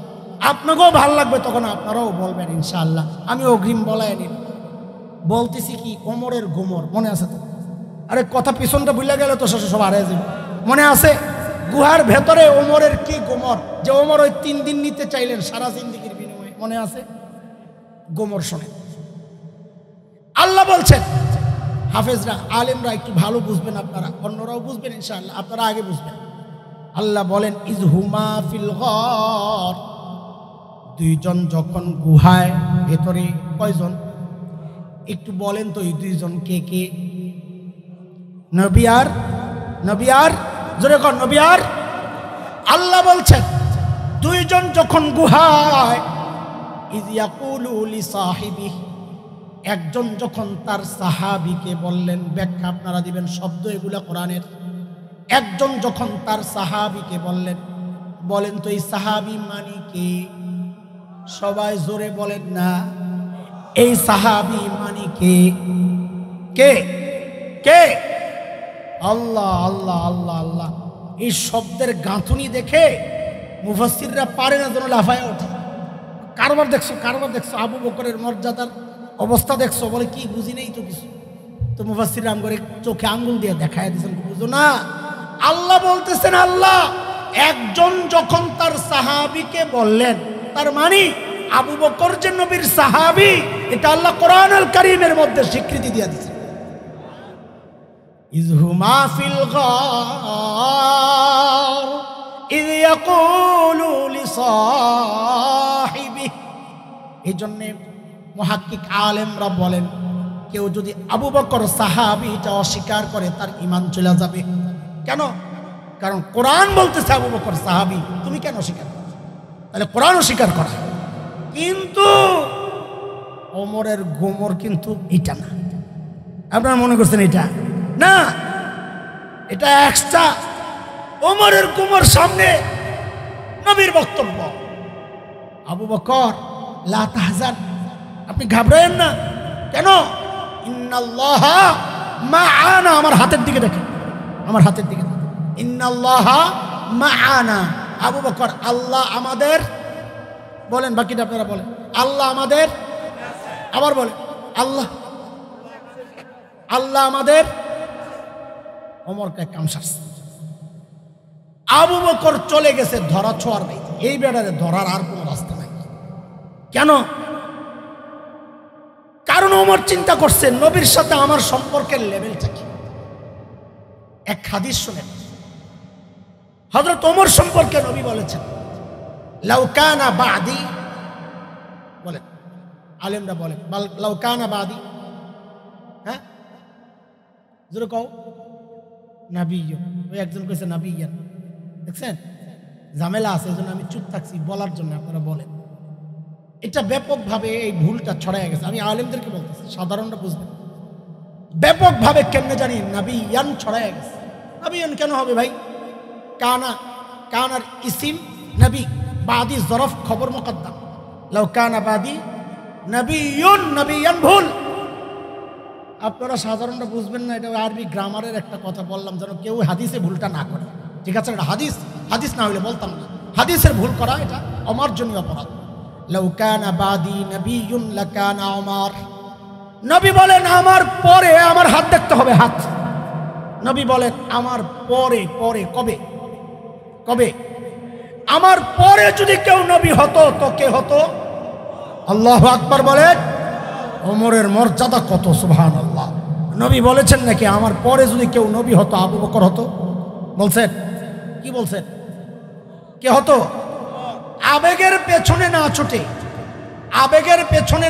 [SPEAKER 1] আপনাকেও ভালো লাগবে তখন আপনারাও বলবেন ইনশাআল্লাহ। আমি অগ্রিম বলাই নিন। বলতেছি কি, ওমরের গোমর মনে আছে তো? আরে কথা পিছনটা ভুলে গেলে তো সব হারিয়ে যাবে। মনে আছে গুহার ভেতরে ওমরের কি গোমর, যে ওমর ওই 3 দিন নিতে চাইলেন সারা জিন্দেগির বিনিময়ে, মনে আছে? গোমর শোনে আল্লাহ বলছেন, হাফেজরা আলেমরা একটু ভালো বুঝবেন, আপনারা অন্যরাও বুঝবেন ইনশাআল্লাহ, আপনারা আগে বুঝবেন। আল্লাহ বলেন ইজহুমা ফিল গার, দুইজন যখন গুহায় ভেতরে, কয়জন একটু বলেন তো এই দুইজন কে কে? নবী আর জোরে কর নবী আর। আল্লাহ বলছেন দুইজন যখন গুহায়, ইয ইয়াকুলু লিসাহিবিহি, একজন যখন তার সাহাবীকে বললেন, ব্যাখ্যা আপনারা দিবেন, শব্দ এগুলা কোরআনের। একজন যখন তার সাহাবীকে বললেন, বলেন তো এই সাহাবী মানে কে? সবাই জোরে বলেন না, এই সাহাবী মানে কে? কে কে? আল্লাহ আল্লাহ আল্লাহ আল্লাহ। এই শব্দের গাঁথুনি দেখে মুফাসসিররা পারে না যেন লাফায় ওঠে। কারবার দেখছো আবু বকরের মর্যাদার অবস্থা দেখছো, বলে কি বুঝি নেই তো কিছু। তো মুফাসসিররা আম করে চোখে আঙ্গুল দিয়ে দেখায় দিয়েছেন, বুঝো না? আল্লাহ বলতেছেন, আল্লাহ একজন যখন তার সাহাবীকে বললেন, তার মানে আবু বকর যে নবীর সাহাবী, এটা আল্লাহ কোরআনুল কারীমের মধ্যে স্বীকৃতি দিয়ে দিয়েছে। ইযহুমা ফিল গার ইয ইয়াকুলু লিসাহিবিহি। এই জন্যে মুহাক্কিক আলেমরা বলেন, কেউ যদি আবু বকর সাহাবীটা অস্বীকার করে তার ঈমান চলে যাবে। কেন? কারণ কোরআন বলতেছে আবু বকর সাহাবী, তুমি কেন অস্বীকার করো? তাহলে কোরআন অস্বীকার করা। কিন্তু ওমরের গোমর কিন্তু এটা না। আপনারা মনে করছেন এটা না, এটা এক্সট্রা। ওমরের গোমর সামনে নবীর বক্তব্য। আবু বকর লা তাহজান, আপনি ঘাবড়ায়েন না। কেন? ইন্নাল্লাহা মাআনা, আমার হাতের দিকে দেখেন, আমার হাতের দিকে দেখেন। ইন্নাল্লাহা মাআনা। আবু বকর, আল্লাহ আমাদের, বলেন বাকিটা আপনারা বলেন, আল্লাহ আমাদের, আবার বলেন আল্লাহ আল্লাহ আমাদের। ওমরকে কামসাস। আবু বকর চলে গেছে ধরা ছোঁয়ার বাইরে, এই বেড়ারে ধরার আর কোনো রাস্তা নাই। কেন? কারণ ওমর চিন্তা করছে নবীর সাথে আমার সম্পর্কের লেভেলটা কি। এক হাদিস শুনেন, হযরত ওমর সম্পর্কে নবী বলেছেন, লাউ কানা বাদি, বলেন আলেমরা বলেন, লাউ কানা বাদি, হ্যাঁ জোরে কও, নাবিয়্য। ওই একজন কইছে নাবিয়্যান। দেখছেন ঝামেলা আছে, এই জন্য আমি চুপ থাকছি বলার জন্য, আপনারা বলেন। এটা ব্যাপকভাবে এই ভুলটা ছড়ায় গেছে। আমি আলেমদেরকে বলতেছি, সাধারণরা বুঝবেন। ব্যাপকভাবে কেমনে জানি নাবিয়ান ছড়ায় গেছে। নাবিয়ান কেন হবে ভাই? কানার ইসিম নবী, বাদি জরফ খবর মুকদ্দম। লাউ কানা বাদি নবিয়ান ভুল। আপনারা সাধারণরা বুঝবেন না, এটা আরবি গ্রামারের একটা কথা বললাম যেন কেউ হাদিসে ভুলটা না করে। ঠিক আছে, এটা হাদিস না হইলে বলতাম না। হাদিসের ভুল করা এটা অমার্জনীয় অপরাধ। লাউ কানা বাদি নবিয়্যুন লাকানা ওমর। নবী বলেন আমার পরে, আমার হাত দেখতে হবে, হাত। নবী বলেন আমার পরে, কবে? আমার পরে যদি কেউ নবী হতো তো কে হতো? আল্লাহু আকবার বলেন। ওমরের মর্যাদা কত, সুবহানাল্লাহ। নবী বলেছেন নাকি আমার পরে যদি কেউ নবী হতো আবু বকর হতো? বলছেন কি? বলছেন কে হতো? আবেগের পেছনে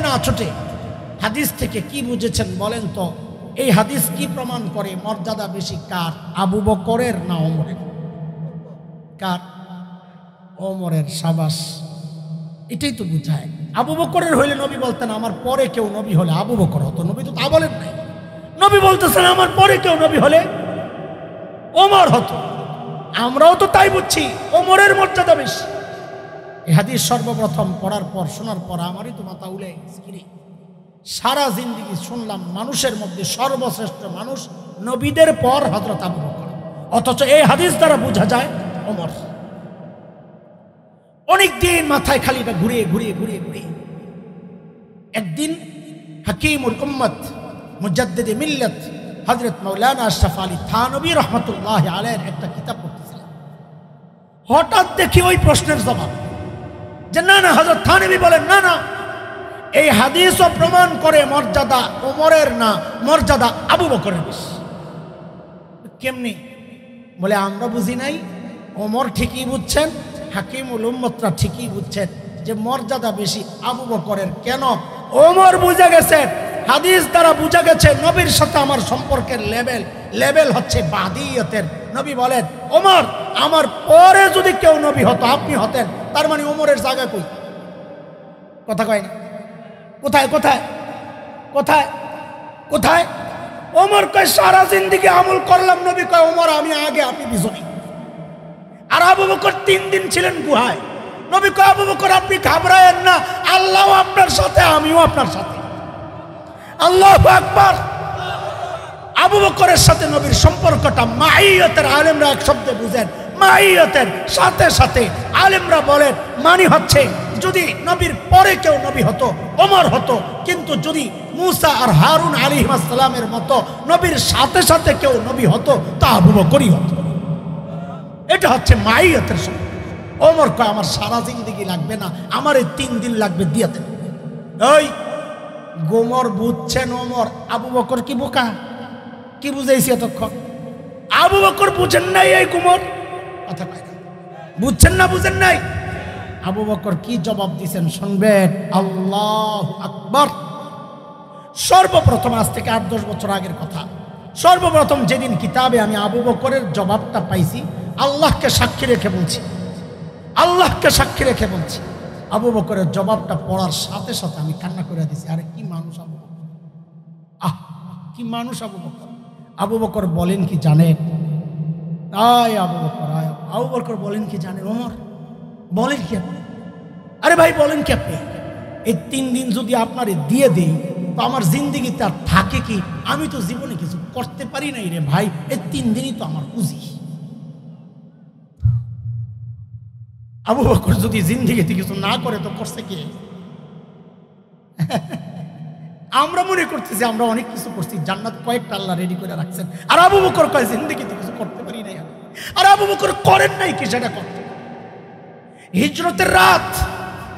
[SPEAKER 1] না ছুটে হাদিস থেকে কি বুঝেছেন বলেন তো? এই হাদিস কি প্রমাণ করে মর্যাদা বেশি কার, আবু বকরের না ওমরের? কার? ওমরের। সাবাস, এটাই তো বুঝায়। আবু বকরের হইলে নবী বলতেন আমার পরে কেউ নবী হলে আবু বকর হতো। নবী তো তা বলেন নাই। নবী বলতেছেন আমার পরে কেউ নবী হলে ওমর হতো। আমরাও তো তাই বুঝছি, ওমরের মর্যাদা বেশি। এই হাদিস সর্বপ্রথম পড়ার পর, শোনার পর আমারই তো মাথা উড়ে গেছে। সারা জিন্দেগি শুনলাম মানুষের মধ্যে সর্বশ্রেষ্ঠ মানুষ নবীদের পর হযরত আবু বকর, অথচ এই হাদিস দ্বারা বোঝা যায় ওমর। অনেকদিন মাথায় খালি এটা ঘুরিয়ে একদিন হাকিমুল উম্মত মুজাদ্দিদে মিল্লাত হযরত মাওলানা আশরাফ আলী থানভী রাহমাতুল্লাহি আলাইহির একটা কিতাব পড়তেছিলাম। হঠাৎ দেখি ওই প্রশ্নের জবাব যে না হযরত থানভী বলেন না, এই হাদিসও প্রমাণ করে মর্যাদা ওমরের না, মর্যাদা আবু বকরের বেশি। কেমনি? বলে আমরা বুঝি নাই, ওমর ঠিকই বুঝছেন, হাকিমুল উম্মতরা ঠিকই বুঝছেন যে মর্যাদা বেশি আবু বকরের। কেন? ওমর বুঝে গেছেন, হাদিস দ্বারা বুঝা গেছে নবীর সাথে আমার সম্পর্কের লেভেল হচ্ছে বাদিয়তের। নবী বলেন, ওমর আমার পরে যদি কেউ নবী হতো আপনি হতেন। তার মানে ওমরের জায়গা কই? কথা কয় না? কোথায় কোথায় কোথায় কোথায়? ওমর কয় সারা জিন্দেগি আমল করলাম। নবী কয় ওমর আমি আগে, আপনি পিছনে। আর আবু বকর 3 দিন ছিলেন গুহায়। নবী কয় আবু বকর আপনি ঘাবড়ায়েন না, আল্লাহ আপনার সাথে, আমিও আপনার সাথে। আল্লাহু আকবার। আবু বকরের সাথে নবীর সম্পর্কটা মাইয়তের। আলেমরা এক শব্দে বুঝেন, মাইয়তের সাথে সাথে। আলেমরা বলেন মানে হচ্ছে যদি নবীর পরে কেউ নবী হতো ওমর হতো, কিন্তু যদি মুসা আর হারুন আলাইহিস সালামের মতো নবীর সাথে সাথে কেউ নবী হতো তা আবু বকরই হতো। এটা হচ্ছে মাইয়তের সম্পর্ক। ওমর কয় আমার সারা জিন্দেগি লাগবে না, আমার এই 3 দিন লাগবে দিয়ে দেন। ওই গোমর বুঝছেন ওমর, আবু বকর কি বোকা? কি বুঝাইছি এতক্ষণ? আবু বকর বুঝেন নাই, এই গোমর কথা কয় না। বুঝছেন না, বুঝেন নাই? আবু বকর কি জবাব দিয়েছেন শুনবেন। আল্লাহু আকবার। সর্বপ্রথম, আজ থেকে 8-10 বছর আগের কথা, সর্বপ্রথম যেদিন কিতাবে আমি আবু বকরের জবাবটা পাইছি, আল্লাহকে সাক্ষী রেখে বলছি, আল্লাহকে সাক্ষী রেখে বলছি, আবু বকরের জবাবটা পড়ার সাথে সাথে আমি কান্না করে দিয়েছি। আরে কি মানুষ আবু বকর! আহ, কি মানুষ আবু বকর! আবু বকর বলেন কি জানেন? আবু বকর বলেন কি জানেন? ওমর বলেন কি আপনি? আরে ভাই বলেন কি আপনি? এই 3 দিন যদি আপনার দিয়ে দেই তো আমার জিন্দেগিতে আর থাকে কি? আমি তো জীবনে কিছু করতে পারি নাই রে ভাই, এই 3 দিনই তো আমার পুঁজি। আবু বকর যদি জিন্দেগিতে কিছু না করে তো করছে কে? আমরা মনে করতেছি আমরা অনেক কিছু করছি, জান্নাত কয়েকটা আল্লাহ রেডি করে রাখছেন। আর আবু বকর কয় জিন্দেগিতে কিছু করতে পারি নাই আমি। আর আবু বকর করেন নাই কি সেটা করতে? হিজরতের রাত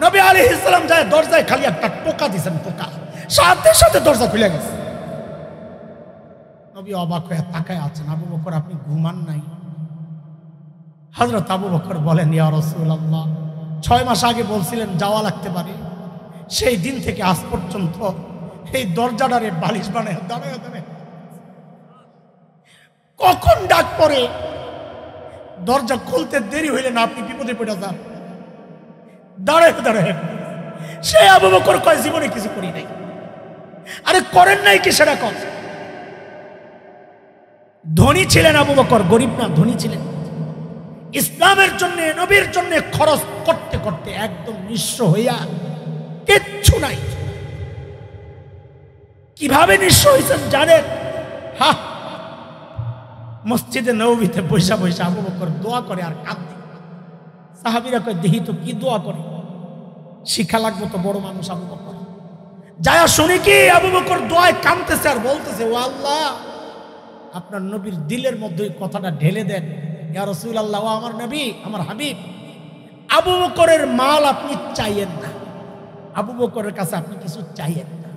[SPEAKER 1] নবী আলাইহিস সালাম যায় দরজায় খালি একটা টোকা দিয়েছেন, টোকা, সাথে সাথে দরজা খুলে গেছে। নবী অবাক হয়ে তাকায় আছেন। আবু বকর আপনি ঘুমান নাই? হযরত আবু বকর বলেন, ইয়া রাসূলুল্লাহ 6 মাস আগে বলছিলেন যাওয়া লাগতে পারে, সেই দিন থেকে আজ পর্যন্ত এই দরজাটারে বালিশ বানায় দাঁড়ায় দাঁড়ায় কখন ডাক পড়ে দরজা খুলতে দেরি হইলে না আপনি বিপদে পড়ে যান, দাঁড়ায় দাঁড়ায়। সে আবু বকর কয় জীবনে কিছু করি নাই। আরে করেন নাই কি সেটা কর। ধনী ছিলেন আবু বকর, গরিব না, ধনী ছিলেন। ইসলামের জন্য, নবীর জন্য খরচ করতে করতে একদম নিঃস্ব হইয়া কিচ্ছু নাই। কিভাবে নিঃস্ব হয়েছেন জানেন? মসজিদে নববীতে বৈশা বৈশা আবু বকর দোয়া করে আর কাঁদে। সাহাবীরা কয় দেখি তো কি দোয়া করে, শিক্ষা লাগবো তো, বড় মানুষ আবু বকর। যায়া শুনি কি আবু বকর দোয়ায় কাঁদতেছে আর বলতেছে, ও আল্লাহ আপনার নবীর দিলের মধ্যে কথাটা ঢেলে দেন, ইয়া রাসূলুল্লাহ, ও আমার নবী, আমার হাবিব, আবু বকরের মাল আপনি চাইয়েন না, আবু বকরের কাছে আপনি কিছু চাইয়েন না।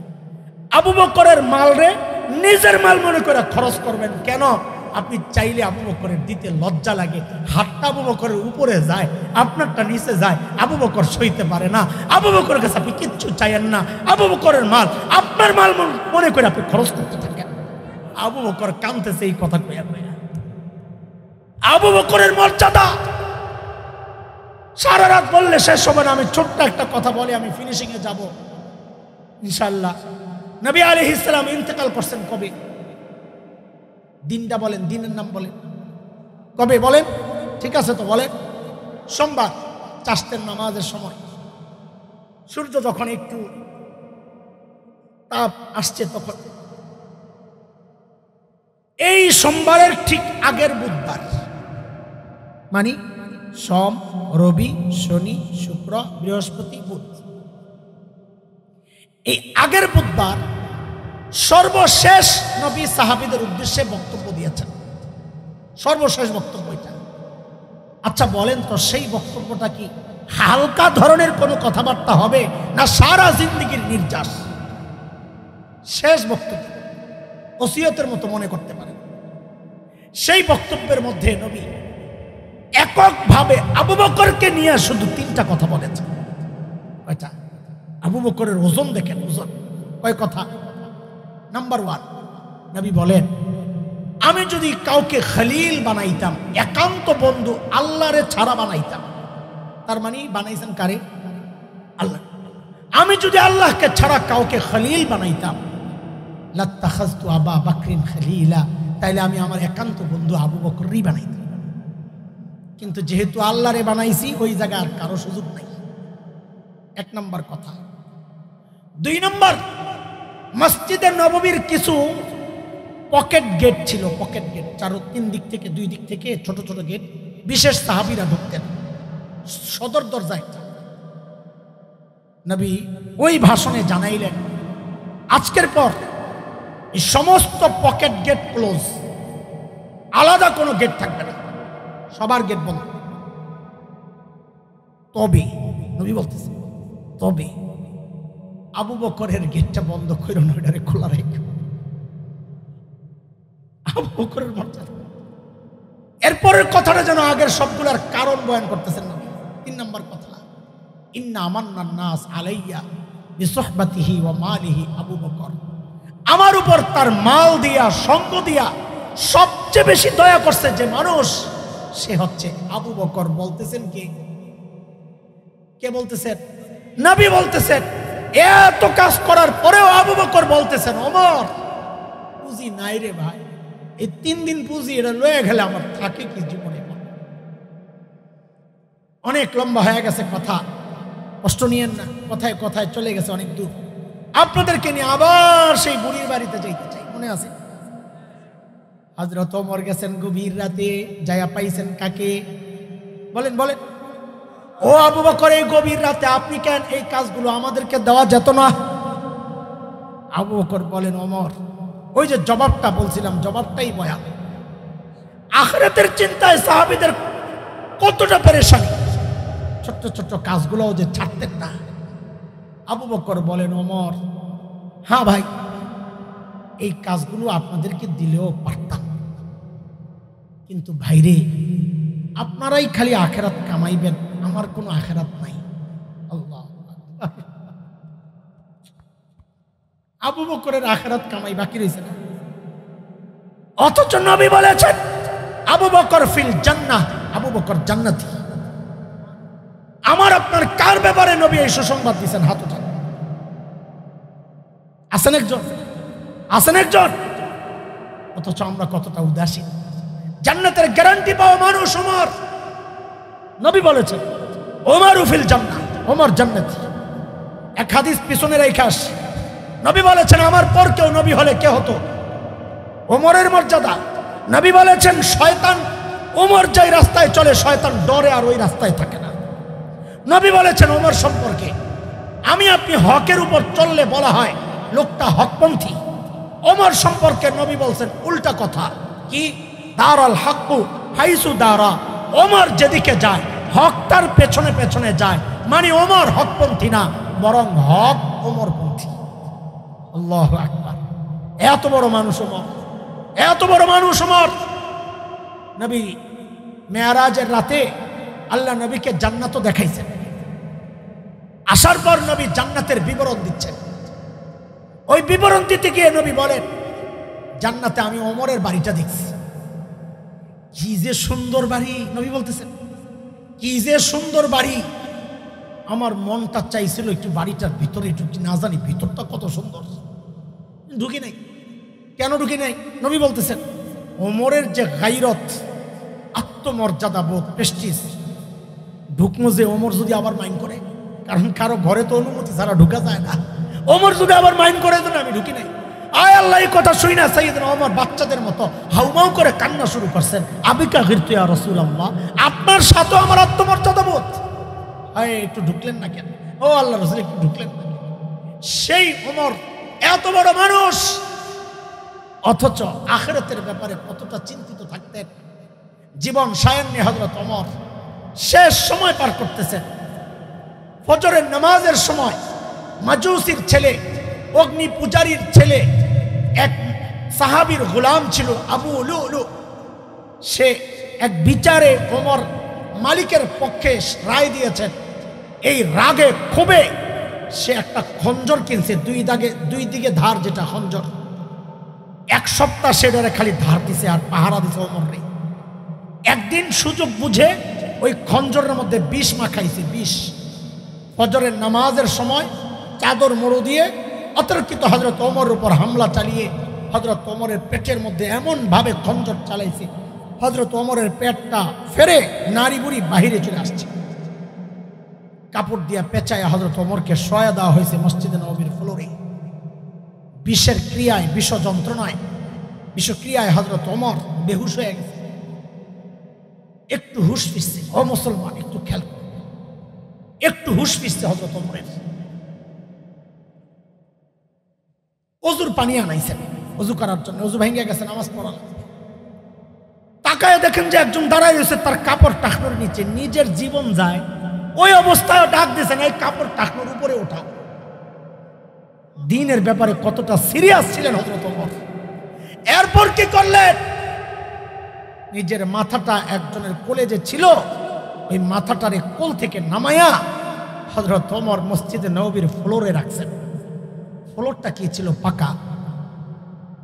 [SPEAKER 1] আবু বকরের মাল রে নিজের মাল মনে করে খরচ করবেন। কেন? আপনি চাইলে আবু বকরের দিতে লজ্জা লাগে, হাতটা আবু বকরের উপরে যায়, আপনারটা নিচে যায়, আবু বকর সইতে পারে না। আবু বকরের কাছে আপনি কিচ্ছু চাইয়েন না, আবু বকরের মাল আপনার মাল মনে করে আপনি খরচ করতে থাকেন। আবু বকর কাঁদতেছে এই কথা কইয়া কইয়া। আবু বকরের মর্যাদা সারা রাত বললে শেষ হবে না। আমি ছোট্ট একটা কথা বলে আমি ফিনিশিং এ যাব ইনশাআল্লাহ। নবী আলাইহিস সালাম ইন্তেকাল করছেন কবে? দিনটা বলেন, দিনের নাম বলেন, কবে বলেন? ঠিক আছে তো বলেন। সোমবার, চাষতের নামাজের সময়, সূর্য যখন একটু তাপ আসছে তখন। এই সোমবারের ঠিক আগের বুধবার, মানে সোম, রবি, শনি, শুক্র, বৃহস্পতি, বুধ, এই আগের বুধবার সর্বশেষ নবী সাহাবীদের উদ্দেশ্যে বক্তব্য দিয়েছেন। সর্বশেষ বক্তব্য এটা। আচ্ছা বলেন তো সেই বক্তব্যটা কি হালকা ধরনের কোনো কথাবার্তা হবে না সারা জিন্দেগীর নির্যাস? শেষ বক্তব্য, ওসিয়তের মতো মনে করতে পারেন। সেই বক্তব্যের মধ্যে নবী এককভাবে আবু বকরকে নিয়ে শুধু 3টা কথা বলেছে। কয়টা? আবু বকরের ওজন দেখেন, ওজন কয় কথা। নাম্বার 1, নবী বলেন, আমি যদি কাউকে খলিল বানাইতাম, একান্ত বন্ধু, আল্লাহরে ছাড়া বানাইতাম, তার মানে বানাইছেন কারে? আল্লাহ। আমি যদি আল্লাহকে ছাড়া কাউকে খলিল বানাইতাম, লাত্তাখাযতু আবা বকরিন খলিলা, তাইলে আমি আমার একান্ত বন্ধু আবু বকরই বানাইতাম। কিন্তু যেহেতু আল্লাহরে বানাইছি, ওই জায়গায় আর কারো সুযোগ নাই। 1 নম্বর কথা। 2 নম্বর, মসজিদে নববীর কিছু পকেট গেট ছিল, পকেট গেট, 3 দিক থেকে 2 দিক থেকে ছোট ছোট গেট, বিশেষ সাহাবীরা ঢুকতেন। সদর দরজা একটা। নবী ওই ভাষণে জানাইলেন, আজকের পর এই সমস্ত পকেট গেট ক্লোজ, আলাদা কোনো গেট থাকবে না, সবার গেট বন্ধ। তবে নবী বলতেছে, তবে আবু বকরের গেটটা বন্ধ করে নয়টারে খোলা রেখে। আবু বকরের মর্যাদা। এরপরের কথাটা যেন আগের সবগুলোর কারণ বয়ান করতেছেন নবী। 3 নম্বর কথা, ইন্না আমান্নান নাস আলাইয়া বিসহবাতিহি ওয়া মালিহি আবু বকর, আমার উপর তার মাল দিয়া, সঙ্গ দিয়া সবচেয়ে বেশি দয়া করছে যে মানুষ, সে হচ্ছে আবু বকর। বলতেছেন কে? কে বলতেছেন? নবী বলতেছেন। এত কাজ করার পরেও আবু বকর বলতেছেন, ওমর পুঁজি নাই রে ভাই, এই 3 দিন পুঁজি এটা লয়ে গেলে আমার থাকে কি জীবনে। অনেক লম্বা হয়ে গেছে কথা, কষ্ট নিয়েন না, কথায় কথায় চলে গেছে অনেক দূর। আপনাদেরকে নিয়ে আবার সেই বুড়ির বাড়িতে যাইতে চাই। মনে আছে হযরত ওমর গেছেন গভীর রাতে, যায়া পাইছেন কাকে? বলেন বলেন। ও আবু বকর, এই গভীর রাতে আপনি কেন? এই কাজগুলো আমাদেরকে দেওয়া যেত না? আবু বকর বলেন, ওমর ওই যে জবাবটা বলছিলাম, জবাবটাই বয়ান। আখিরাতের চিন্তায় সাহাবীদের কতটা পেরেশানি, ছোট্ট ছোট্ট কাজগুলোও যে ছাড়তেন না। আবু বকর বলেন, ওমর হ্যাঁ ভাই, এই কাজগুলো আপনাদেরকে দিলেও পারতাম, কিন্তু ভাইরে আপনারাই খালি আখিরাত কামাইবেন, আমার কোনো আখিরাত নাই। আল্লাহ, আবু বকরের আখিরাত কামাই বাকি রয়েছে না। অথচ নবী বলেছেন, আবু বকর ফিল জান্নাহ, আবু বকর জান্নাতি। আমার আপনার কার ব্যাপারে নবী এই সুসংবাদ দিয়েছেন? হাত উঠান। আছেন একজন? আছেন একজন? অথচ আমরা কতটা উদাসীন। জান্নাতের গ্যারান্টি পাওয়া মানুষ ওমর। নবী বলেছেন, ওমর ফিল জান্নাহ, ওমর জান্নাতি। এক হাদিস পিছনে রেখে আসি, নবী বলেছেন, আমার পর কেউ নবী হলে কে হতো? ওমরের মর্যাদা। নবী বলেছেন, শয়তান ওমর যেই রাস্তায় চলে, শয়তান ডরে আর ওই রাস্তায় থাকে না। নবী বলেছেন ওমর সম্পর্কে, আমি আপনি হকের উপর চললে বলা হয় লোকটা হকপন্থী। ওমর সম্পর্কে নবী বলছেন উল্টা কথা, কি? দারাল হকু হাইসু দারা, ওমর যেদিকে যায় হক তার পেছনে পেছনে যায়, মানে ওমর হকপন্থী না, বরং হক ওমরপন্থী। আল্লাহু আকবার। এত বড় মানুষ ওমর, এত বড় মানুষ ওমর। নবী মেরাজের রাতে আল্লাহ নবীকে জান্নাত দেখাইছেন। আসার পর নবী জান্নাতের বিবরণ দিচ্ছেন। ওই বিবরণ দিতে গিয়ে নবী বলেন, জান্নাতে আমি ওমরের বাড়িটা দেখছি, কি যে সুন্দর বাড়ি। নবী বলতেছেন, কি যে সুন্দর বাড়ি, আমার মনটা চাইছিল একটু বাড়িটার ভিতরে ঢুকি, না জানি ভিতরটা কত সুন্দর, ঢুকি নাই। কেন ঢুকি নাই? নবী বলতেছেন, ওমরের যে গায়রত, আত্মমর্যাদা বোধ, প্রেস্টিজ, ঢুকমো যে ওমর যদি আবার মাইন্ড করে, কারণ কারো ঘরে তো অনুমতি ছাড়া ঢুকা যায় না, ওমর যদি আবার মাইন্ড করে দেন আমি ঢুকি নাই। আয় আল্লাহ, এই কথা শুই না সাইয়েদনা ওমর বাচ্চাদের মতো হাউমাউ করে কান্না শুরু করছেন, আবিকা গিরতু ইয়া রাসূলুল্লাহ, আপনার সাথে আমার আত্মমর্যাদা বোধ। আয় একটু ঢুকলেন না কেন? ও আল্লাহ রাসূল একটু ঢুকলেন না? সেই ওমর এত বড় মানুষ, অথচ আখিরাতের ব্যাপারে কতটা চিন্তিত থাকতেন। জীবন সায়ান্নে হযরত ওমর শেষ সময় পার করতেছেন। ফজরের নামাজের সময় মাজুসির ছেলে, অগ্নি পূজারীর ছেলে, এক সাহাবীর গোলাম ছিল আবু লুলু, সে এক বিচারে ওমর মালিকের পক্ষে রায় দিয়েছেন। এই রাগে ক্ষোভে সে একটা খঞ্জর কিনছে, দুই দিকে ধার, যেটা খঞ্জর। এক সপ্তাহ সে ধরে খালি ধার দিছে আর পাহারা দিছে ওমর রে। একদিন সুযোগ বুঝে ওই খঞ্জরের মধ্যে বিষ মাখাইছে, বিষ। ফজরের নামাজের সময় চাদর মোড়ো দিয়ে অতর্কিত হযরত ওমরের উপর হামলা চালিয়ে হযরত ওমরের পেটের মধ্যে এমন ভাবে খঞ্জর চালাইছে, হযরত ওমরের পেটটা ফেরে নাড়ি বুড়ি বাহিরে চলে আসছে। কাপড় দিয়া পেঁচায় হযরত ওমরকে শোয়া দেওয়া হয়েছে মসজিদে নববীর ফ্লোরে। বিষের ক্রিয়ায়, বিষ যন্ত্রণায়, বিষক্রিয়ায় হযরত ওমর বেহুশ হয়ে গেছে। একটু হুশ ফিরছে। ও মুসলমান, একটু খেয়াল করো, একটু হুশ ফিরছে হযরত ওমরের। অজুর পানি আনাইছেন অজু করার জন্য, অজু ভেঙে গেছে, নামাজ পড়া। তাকায় দেখেন যে একজন দাঁড়ায় রয়েছে, তার কাপড় টাকনোর নিচে, নিজের জীবন যায়। ওই অবস্থায় ডাক দিয়েছেন, এই কাপড় টাকনোর উপরে ওঠা। দ্বীনের ব্যাপারে কতটা সিরিয়াস ছিলেন হযরত ওমর। এরপর কি করলেন? নিজের মাথাটা একজনের কোলে যে ছিল, ওই মাথাটারে কোল থেকে নামায়া হযরত ওমর মসজিদে নববীর ফ্লোরে রাখছেন। ফ্লোরটা কি ছিল? পাকা,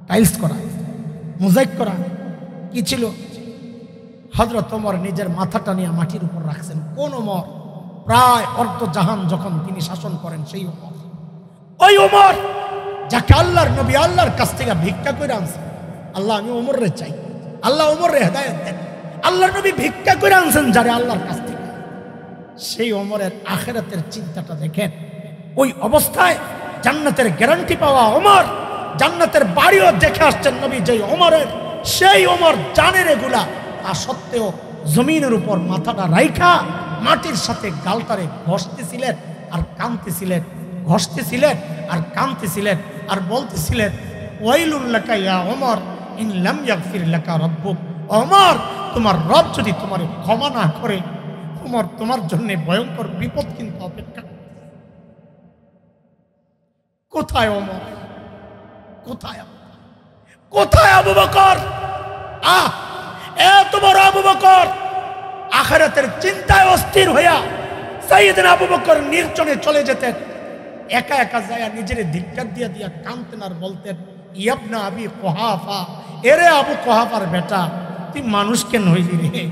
[SPEAKER 1] টাইলস করা, মোজাইক করা। কি ছিল? হযরত ওমর নিজের মাথাটা নিয়ে মাটির উপর রাখছেন। কোন ওমর? প্রায় অর্ধ জাহান যখন তিনি শাসন করেন সেই ওমর। ওই ওমর যাকে আল্লাহর নবী আল্লাহর কাছ থেকে ভিক্ষা করে আনছেন। আল্লাহ, আমি ওমর রে চাই, আল্লাহ ওমর রে হেদায়েত দেন। আল্লাহর নবী ভিক্ষা করে আনছেন যারে আল্লাহর কাছ থেকে। সেই ওমরের আখিরাতের চিন্তাটা দেখেন। ওই অবস্থায় জান্নাতের গ্যারান্টি পাওয়া ওমর, জান্নাতের বাড়িও দেখে আসছেন নবী যেই ওমরের, সেই ওমর জানেন এগুলা। তা সত্ত্বেও জমিনের উপর মাথাটা রাইখা মাটির সাথে গালটারে ঘষতেছিলেন আর কাঁদতেছিলেন, ঘষতেছিলেন আর কাঁদতেছিলেন আর বলতেছিলেন, ওয়াইলুল লাকা ইয়া ওমর ইন লাম ইয়াগফির লাকা রাব্বুক। ওমর, তোমার রব যদি তোমার ক্ষমা না করে, ওমর তোমার জন্য ভয়ঙ্কর বিপদ কিন্তু অপেক্ষা। কোথায় ওমর? কোথায়? কোথায় আবু বকর? এত বড় আবু বকর আখিরাতের চিন্তায় অস্থির হইয়া সাইয়েদনা আবু বকর নির্জনে চলে যেতেন। একা একা যায় নিজের ধিক্কার দিয়া দিয়া কাঁদতেন আর বলতেন, ইবনা আবি কুহাফা, এরে আবু কুহাফার বেটা, তুই মানুষ কেন হইলি রে?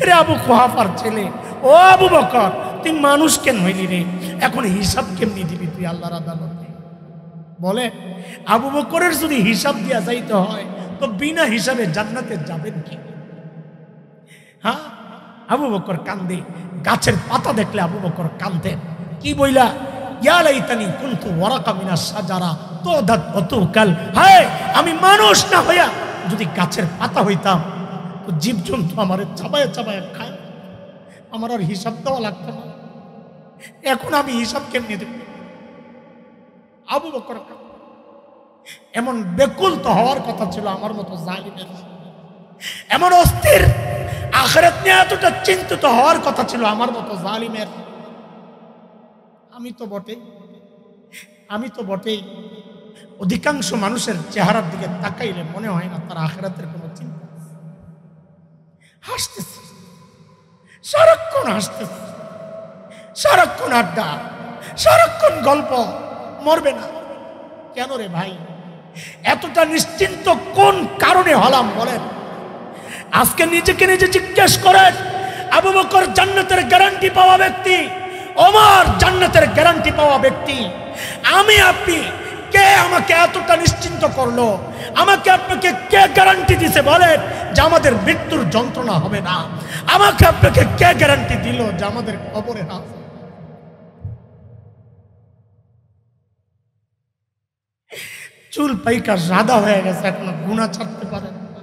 [SPEAKER 1] এরে আবু কুহাফার ছেলে, ও আবু বকর, তুই মানুষ কেন হইলি রে? এখন হিসাব কেমনি দিবি তুই আল্লাহর আদালতে? বলে, আবু বকরের যদি হিসাব দিয়া যাইতে হয় তো বিনা হিসাবে জান্নাতে যাবেন কি? হ্যাঁ, আবু বকর কান্দে। গাছের পাতা দেখলে আবু বকর কান্দে। কি বইলা? ইয়া লাইতানি কুনতু ওয়ারাকা মিনাশ শাজারা তুদাত ওতুকাল। হায়, আমি মানুষ না হইয়া যদি গাছের পাতা হইতাম তো জীবজন্তু আমারে চাবায় চাবায় খায়, আমার আর হিসাব দেওয়া লাগতো না। এখন আমি হিসাব কেমনে দেব? আবু বকর এমন বেকুল তো হওয়ার কথা ছিল আমার মতো জালিমের, এমন অস্থির আখিরাত নিয়ে এতটা চিন্তিত হওয়ার কথা ছিল আমার মতো জালিমের। আমি তো বটেই। অধিকাংশ মানুষের চেহারার দিকে তাকাইলে মনে হয় না তার আখিরাতের কোনো চিন্তা। হাসতেছে, সারাক্ষণ হাসতেছে, সারাক্ষণ আড্ডা, সারাক্ষণ গল্প, মরবে না কেন রে ভাই? এতটা নিশ্চিন্ত কোন কারণে হলাম বলেন? আজকে নিজেকে নিজে জিজ্ঞেস করেন। আবু বকর জান্নাতের গ্যারান্টি পাওয়া ব্যক্তি, ওমর জান্নাতের গ্যারান্টি পাওয়া ব্যক্তি। আমি আপনি কে আমাকে এতটা নিশ্চিন্ত করলো? আমাকে আপনাকে কে গ্যারান্টি দিছে বলেন যে আমাদের মৃত্যুর যন্ত্রণা হবে না? আমাকে আপনাকে কে গ্যারান্টি দিল যে আমাদের কবরে না? চুল পাইকা সাদা হয়ে গেছে, এখনো গুনাহ ছাড়তে পারেন না।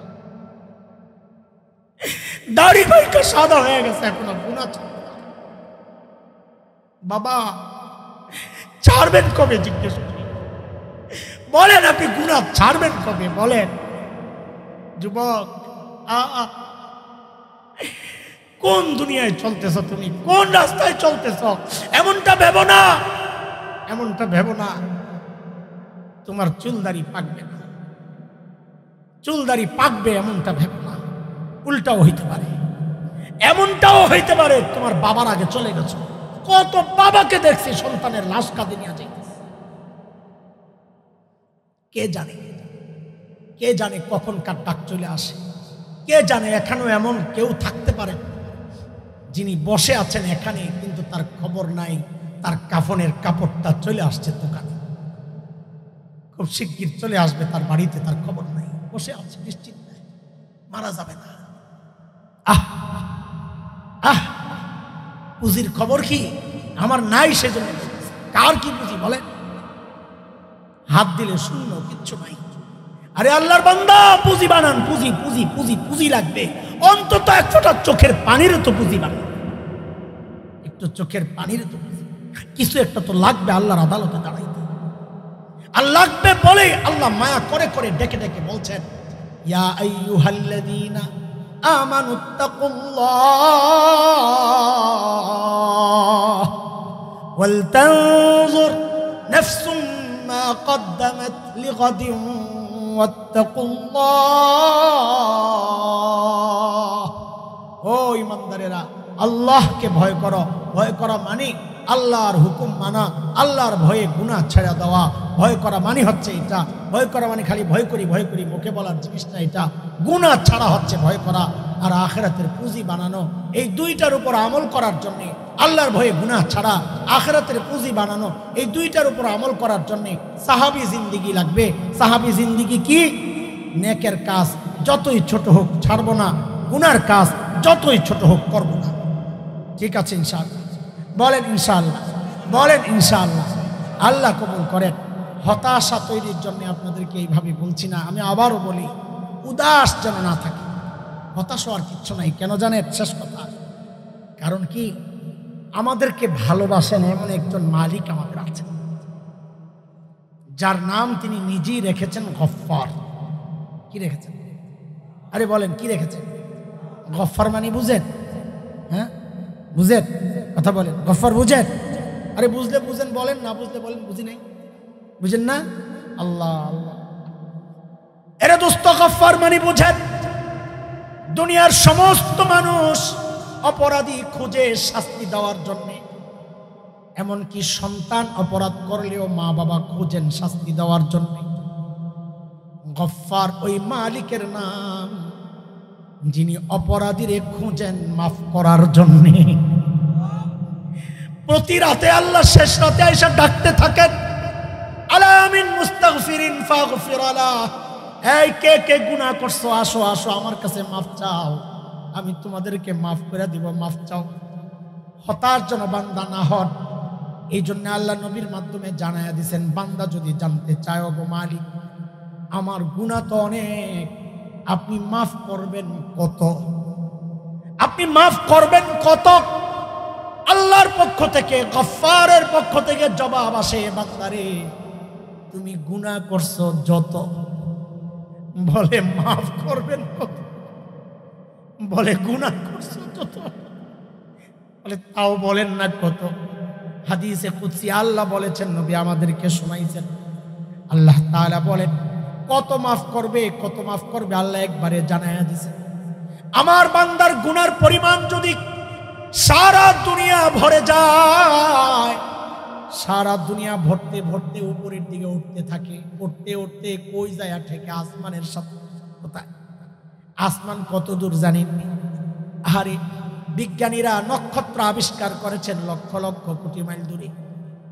[SPEAKER 1] দাড়ি পাইকা সাদা হয়ে গেছে, এখনো গুনাহ ছাড়তে পারেন। বাবা, ছাড়বেন কবে? জিজ্ঞেস করি, বলেন আপনি গুনাহ ছাড়বেন কবে? বলেন যুবক, কোন দুনিয়ায় চলতেছ তুমি? কোন রাস্তায় চলতেছ? এমনটা ভেবো না, এমনটা ভেবো না তোমার চুলদাড়ি পাকবে না, চুলদাড়ি পাকবে এমনটা ভেবো না, উল্টাও হইতে পারে। এমনটাও হইতে পারে তোমার বাবার আগে চলে গেছো। কত বাবাকে দেখছি সন্তানের লাশ কাঁধে নিয়ে যাইতেছে। কে জানে, কে জানে কখন কার ডাক চলে আসে। কে জানে এখানেও এমন কেউ থাকতে পারে যিনি বসে আছেন এখানে, কিন্তু তার খবর নাই তার কাফনের কাপড়টা চলে আসছে দোকানে, খুব শিগগির চলে আসবে তার বাড়িতে, তার খবর নাই, বসে আছে নিশ্চিত নাই, মারা যাবে না। আহ আহ পুঁজির খবর কি আমার নাই, সেজন্য কার কি পুঁজি বলে? হাত দিলে শূন্য, কিচ্ছু নাই। আরে আল্লাহর বান্দা, পুঁজি বানান, পুঁজি পুঁজি পুঁজি পুঁজি লাগবে। অন্তত এক ফোঁটা চোখের পানির তো পুঁজি বানান, একটু চোখের পানির তো পুঁজি, কিছু একটা তো লাগবে আল্লাহর আদালতে দাঁড়াইতে। আর লাগবে বলে আল্লাহ মায়া করে করে ডেকে ডেকে বলছেন, ইয়া আইয়ুহাল্লাযীনা আমানুত্তাকুল্লাহ ওয়াল তানজুর নাফসুম মা কদ্দামাত লিগাদিন ওয়াত্তাকুল্লাহ। ও ঈমানদারেরা, আল্লাহকে ভয় করো। ভয় করা মানে আল্লাহর হুকুম মানা, আল্লাহর ভয়ে গুনাহ ছেড়ে দেওয়া। ভয় করা মানে হচ্ছে এটা। ভয় করা মানে খালি ভয় করি ভয় করি মুখে বলার জিনিসটা এটা। গুনাহ ছাড়া হচ্ছে ভয় করা। আর আখিরাতের পুঁজি বানানো, এই দুইটার উপর আমল করার জন্য, আল্লাহর ভয়ে গুনাহ ছাড়া আখিরাতের পুঁজি বানানো, এই দুইটার উপর আমল করার জন্য সাহাবী জিন্দেগি লাগবে। সাহাবী জিন্দেগি কি? নেকের কাজ যতই ছোট হোক ছাড়বো না, গুনার কাজ যতই ছোট হোক করবো না। ঠিক আছে ইনশাআল্লাহ? বলেন ইনশাআল্লাহ, বলেন ইনশাআল্লাহ। আল্লাহ কবুল করেন। হতাশা তৈরির জন্য আপনাদেরকে এইভাবে বলছি না, আমি আবারও বলি, উদাস যেন না থাকে। হতাশ হওয়ার কিচ্ছু নাই। কেন জানেন? শেষ কথা, কারণ কি, আমাদেরকে ভালোবাসেন এমন একজন মালিক আমাদের আছেন, যার নাম তিনি নিজেই রেখেছেন গফফার। কি রেখেছেন? আরে বলেন কি রেখেছেন? গফফার মানে বুঝেন? হ্যাঁ বুঝেন? কথা বলেন, গফফার বুঝেন? আরে বুঝলে বুঝেন বলেন, না বুঝলে বলেন বুঝি নাই। বুঝেন না? আল্লাহ আল্লাহ। এরে দোস্ত, গফফার মানে বুঝেন, দুনিয়ার সমস্ত মানুষ অপরাধী খুঁজে শাস্তি দেওয়ার জন্য, এমনকি সন্তান অপরাধ করলেও মা বাবা খুঁজেন শাস্তি দেওয়ার জন্য। গফফার ওই মালিকের নাম, যিনি অপরাধীরে খুঁজেন মাফ করার জন্য। প্রতি রাতে আল্লাহ শেষ রাতে এসে ডাকতে থাকেন, আলা মিন মুস্তাগফিরিন ফাগফির আলাহ। এই কে কে গুনাহ করছো, আসো আসো আমার কাছে মাফ চাও, আমি তোমাদেরকে মাফ করে দিব, মাফ চাও। হতাশ যেন বান্দা না হন, এই জন্য আল্লাহ নবীর মাধ্যমে জানায়া দিয়েছেন, বান্দা যদি জানতে চায় গো মালিক আমার গুনাহ তো অনেক, আপনি মাফ করবেন কত? আপনি মাফ করবেন কত? আল্লাহর পক্ষ থেকে, গফফারের পক্ষ থেকে জবাব আসে, বান্দারে তুমি গুনাহ করছো যত, বলে মাফ করবেন কত? বলে গুনাহ করছো যত, বলে তাও বলেন না কত? হাদিসে কুদসি আল্লাহ বলেছেন, নবী আমাদেরকে শোনাইছেন, আল্লাহ তাআলা বলেন কত মাফ করবে, কত মাফ করবে আল্লাহ একবারে জানায়া দিয়েছেন। আমার বান্দার গুনার পরিমাণ যদি সারা দুনিয়া ভরে যায়, সারা দুনিয়া ভরতে ভরতে উপরের দিকে উঠতে থাকে, উঠতে উঠতে কই যায় ঠেকে আসমানের সাথে। কোথায়? আসমান কত দূর জানেন? আরে বিজ্ঞানীরা নক্ষত্র আবিষ্কার করেছেন লক্ষ লক্ষ কোটি মাইল দূরে,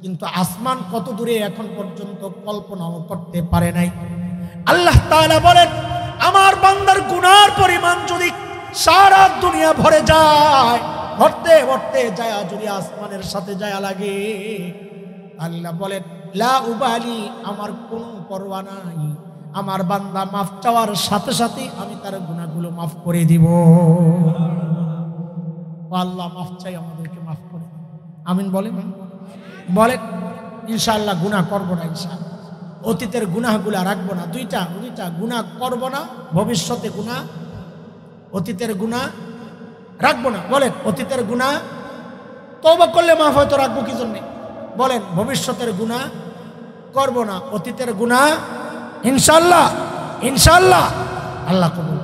[SPEAKER 1] কিন্তু আসমান কত দূরে এখন পর্যন্ত কল্পনাও করতে পারে নাই। আল্লাহ তাআলা বলেন, আমার বান্দার গুনার পরিমাণ যদি সারা দুনিয়া ভরে যায়, ভরতে ভরতে যায় যদি আসমানের সাথে যায় লাগে, আল্লাহ বলেন লা উবালি, আমার কোনো পরোয়া নাই, আমার বান্দা মাফ চাওয়ার সাথে সাথে আমি তার গুনাহগুলো মাফ করে দিব। আল্লাহ মাফ চাই, আমাদেরকে মাফ করে। আমিন বলেন, বলেন ইনশাআল্লাহ গুনাহ করব না, ইনশাআল্লাহ অতীতের গুনাহগুলো রাখবো না। দুইটা গুনাহ করব না, ভবিষ্যতে গুনাহ, অতীতের গুনাহ রাখবো না। বলেন অতীতের গুনাহ তওবা করলে মাফ হয়তো, রাখবো কি জন্যে? বলেন ভবিষ্যতের গুনাহ করব না, অতীতের গুনাহ ইনশাআল্লাহ ইনশাআল্লাহ আল্লাহ কবুল